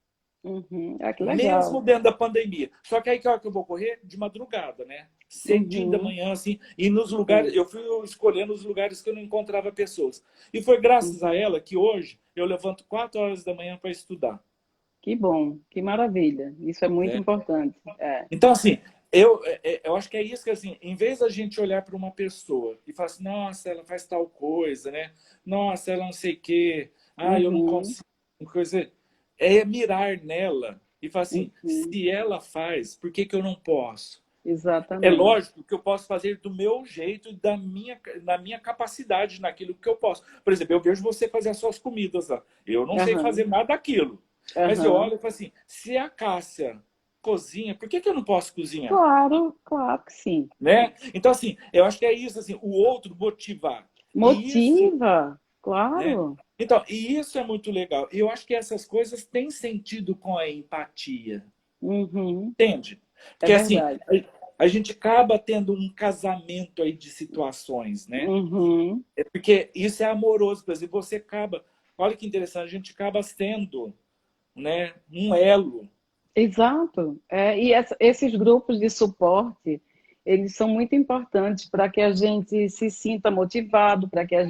C: Uhum. Ah, que
B: Mesmo
C: legal.
B: dentro da pandemia. Só que aí que hora que eu vou correr? De madrugada, né? Cedinho da
C: Uhum.
B: manhã, assim, e nos lugares,
C: Sim.
B: eu fui escolhendo os lugares que eu não encontrava pessoas. E foi graças a
C: Uhum.
B: ela que hoje eu levanto 4 horas da manhã para estudar.
C: Que bom. Que maravilha. Isso é muito
B: Né?
C: importante. É.
B: Então, assim, eu acho que é isso que, assim, em vez da gente olhar para uma pessoa e falar assim, nossa, ela faz tal coisa, né? Nossa, ela não sei o quê, ah, eu não
C: Uhum.
B: consigo, coisa. É mirar nela e fala assim, se ela faz, por que que eu não posso? É
C: Exatamente.
B: lógico que eu posso fazer do meu jeito, na minha capacidade, naquilo que eu posso. Por exemplo, eu vejo você fazer as suas comidas lá. Eu não sei fazer nada daquilo. Mas eu olho e falo assim, se a Cássia cozinha, por que que eu não posso cozinhar?
C: Claro, claro que sim.
B: Né? Então, assim, eu acho que é isso, assim, o outro motivar.
C: Motiva,
B: Isso,
C: claro.
B: né? Então, e isso é muito legal. E eu acho que essas coisas têm sentido com a empatia. Entende?
C: É
B: Porque, assim,
C: verdade.
B: a gente acaba tendo um casamento aí de situações, né? É porque isso é amoroso, por exemplo, você acaba... Olha que interessante, a gente acaba sendo, né, um elo.
C: Exato. E esses grupos de suporte, eles são muito importantes para que a gente se sinta motivado, para que a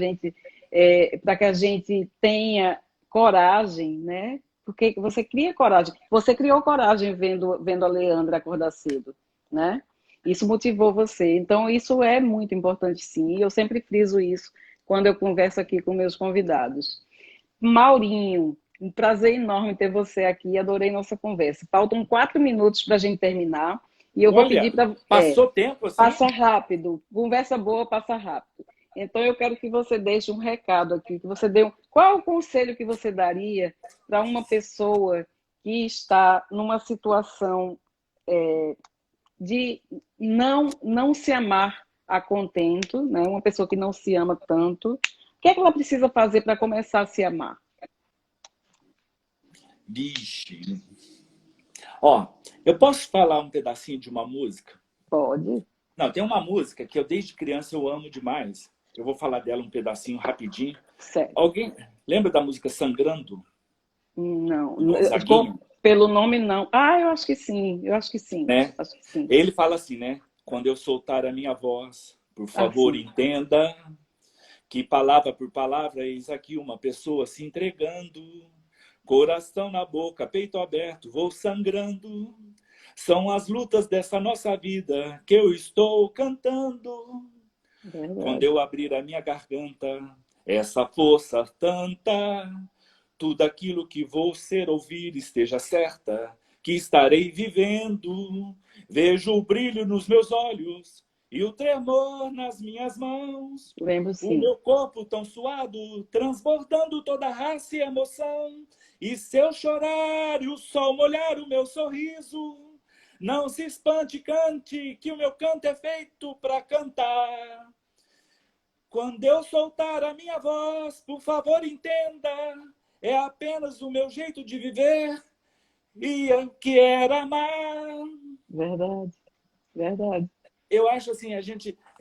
C: gente tenha coragem, né? Porque você cria coragem. Você criou coragem vendo a Leandra acordar cedo, né? Isso motivou você. Então, isso é muito importante, sim. E eu sempre friso isso quando eu converso aqui com meus convidados. Maurinho, um prazer enorme ter você aqui. Adorei nossa conversa. Faltam 4 minutos para a gente terminar. E eu vou pedir
B: Olha,
C: para...
B: passou tempo assim?
C: Passa rápido. Conversa boa, passa rápido. Então, eu quero que você deixe um recado aqui, que você dê qual é o conselho que você daria para uma pessoa que está numa situação de não se amar a contento, né? Uma pessoa que não se ama tanto. O que é que ela precisa fazer para começar a se amar?
B: Vixe. Ó, eu posso falar um pedacinho de uma música?
C: Pode.
B: Não, tem uma música que eu desde criança eu amo demais. Eu vou falar dela um pedacinho rapidinho.
C: Certo.
B: Alguém lembra da música Sangrando?
C: Não.
B: Gonzaguinha?
C: Pelo nome, não. Eu acho que sim. Eu acho que sim.
B: Né?
C: Acho que sim.
B: Ele fala assim, né? Quando eu soltar a minha voz, por favor, entenda que palavra por palavra, eis aqui uma pessoa se entregando, coração na boca, peito aberto, vou sangrando. São as lutas dessa nossa vida que eu estou cantando.
C: Verdade.
B: Quando eu abrir a minha garganta, essa força tanta, tudo aquilo que vou ser ouvir esteja certa, que estarei vivendo. Vejo o brilho nos meus olhos e o tremor nas minhas mãos.
C: Lembro, sim.
B: O meu corpo tão suado, transbordando toda a raça e emoção. E se eu chorar e o sol molhar o meu sorriso, não se espante, cante, que o meu canto é feito para cantar. Quando eu soltar a minha voz, por favor, entenda, é apenas o meu jeito de viver e eu quero amar.
C: Verdade, verdade.
B: Eu acho assim,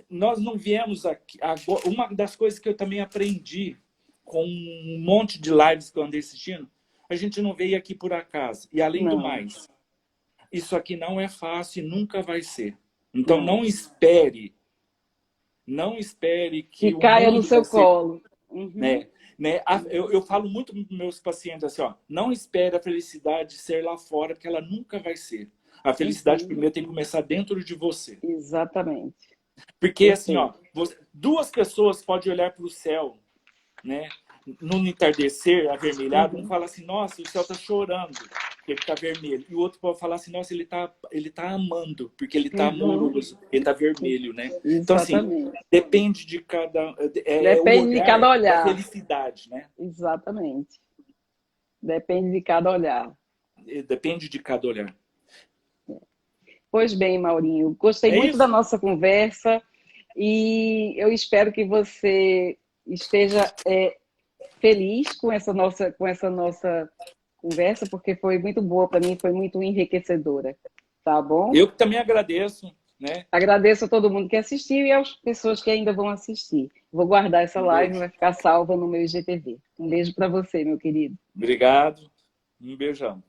B: nós não viemos aqui... Agora, uma das coisas que eu também aprendi com um monte de lives que eu andei assistindo, a gente não veio aqui por acaso. E além do mais, isso aqui não é fácil e nunca vai ser. Então não espere que o
C: caia no
B: mundo
C: seu
B: vai ser...
C: colo.
B: Eu falo muito para meus pacientes assim, ó, não espere a felicidade ser lá fora, porque ela nunca vai ser. A felicidade primeiro tem que começar dentro de você.
C: Exatamente.
B: Porque assim, ó, duas pessoas podem olhar para o céu, né, no entardecer avermelhado, um fala assim, nossa, o céu está chorando, porque ele está vermelho. E o outro pode falar assim, nossa, ele tá amando, porque ele está amoroso, ele está vermelho, né? Então, assim, depende de cada...
C: depende de cada olhar.
B: Da felicidade, né?
C: Exatamente. Depende de cada olhar.
B: Depende de cada olhar.
C: Pois bem, Maurinho, gostei muito da nossa conversa e eu espero que você esteja feliz com essa nossa conversa, porque foi muito boa para mim, foi muito enriquecedora. Tá bom?
B: Eu também agradeço, né?
C: Agradeço a todo mundo que assistiu e às pessoas que ainda vão assistir. Vou guardar essa live, vai ficar salva no meu IGTV. Um beijo para você, meu querido.
B: Obrigado. Um beijão.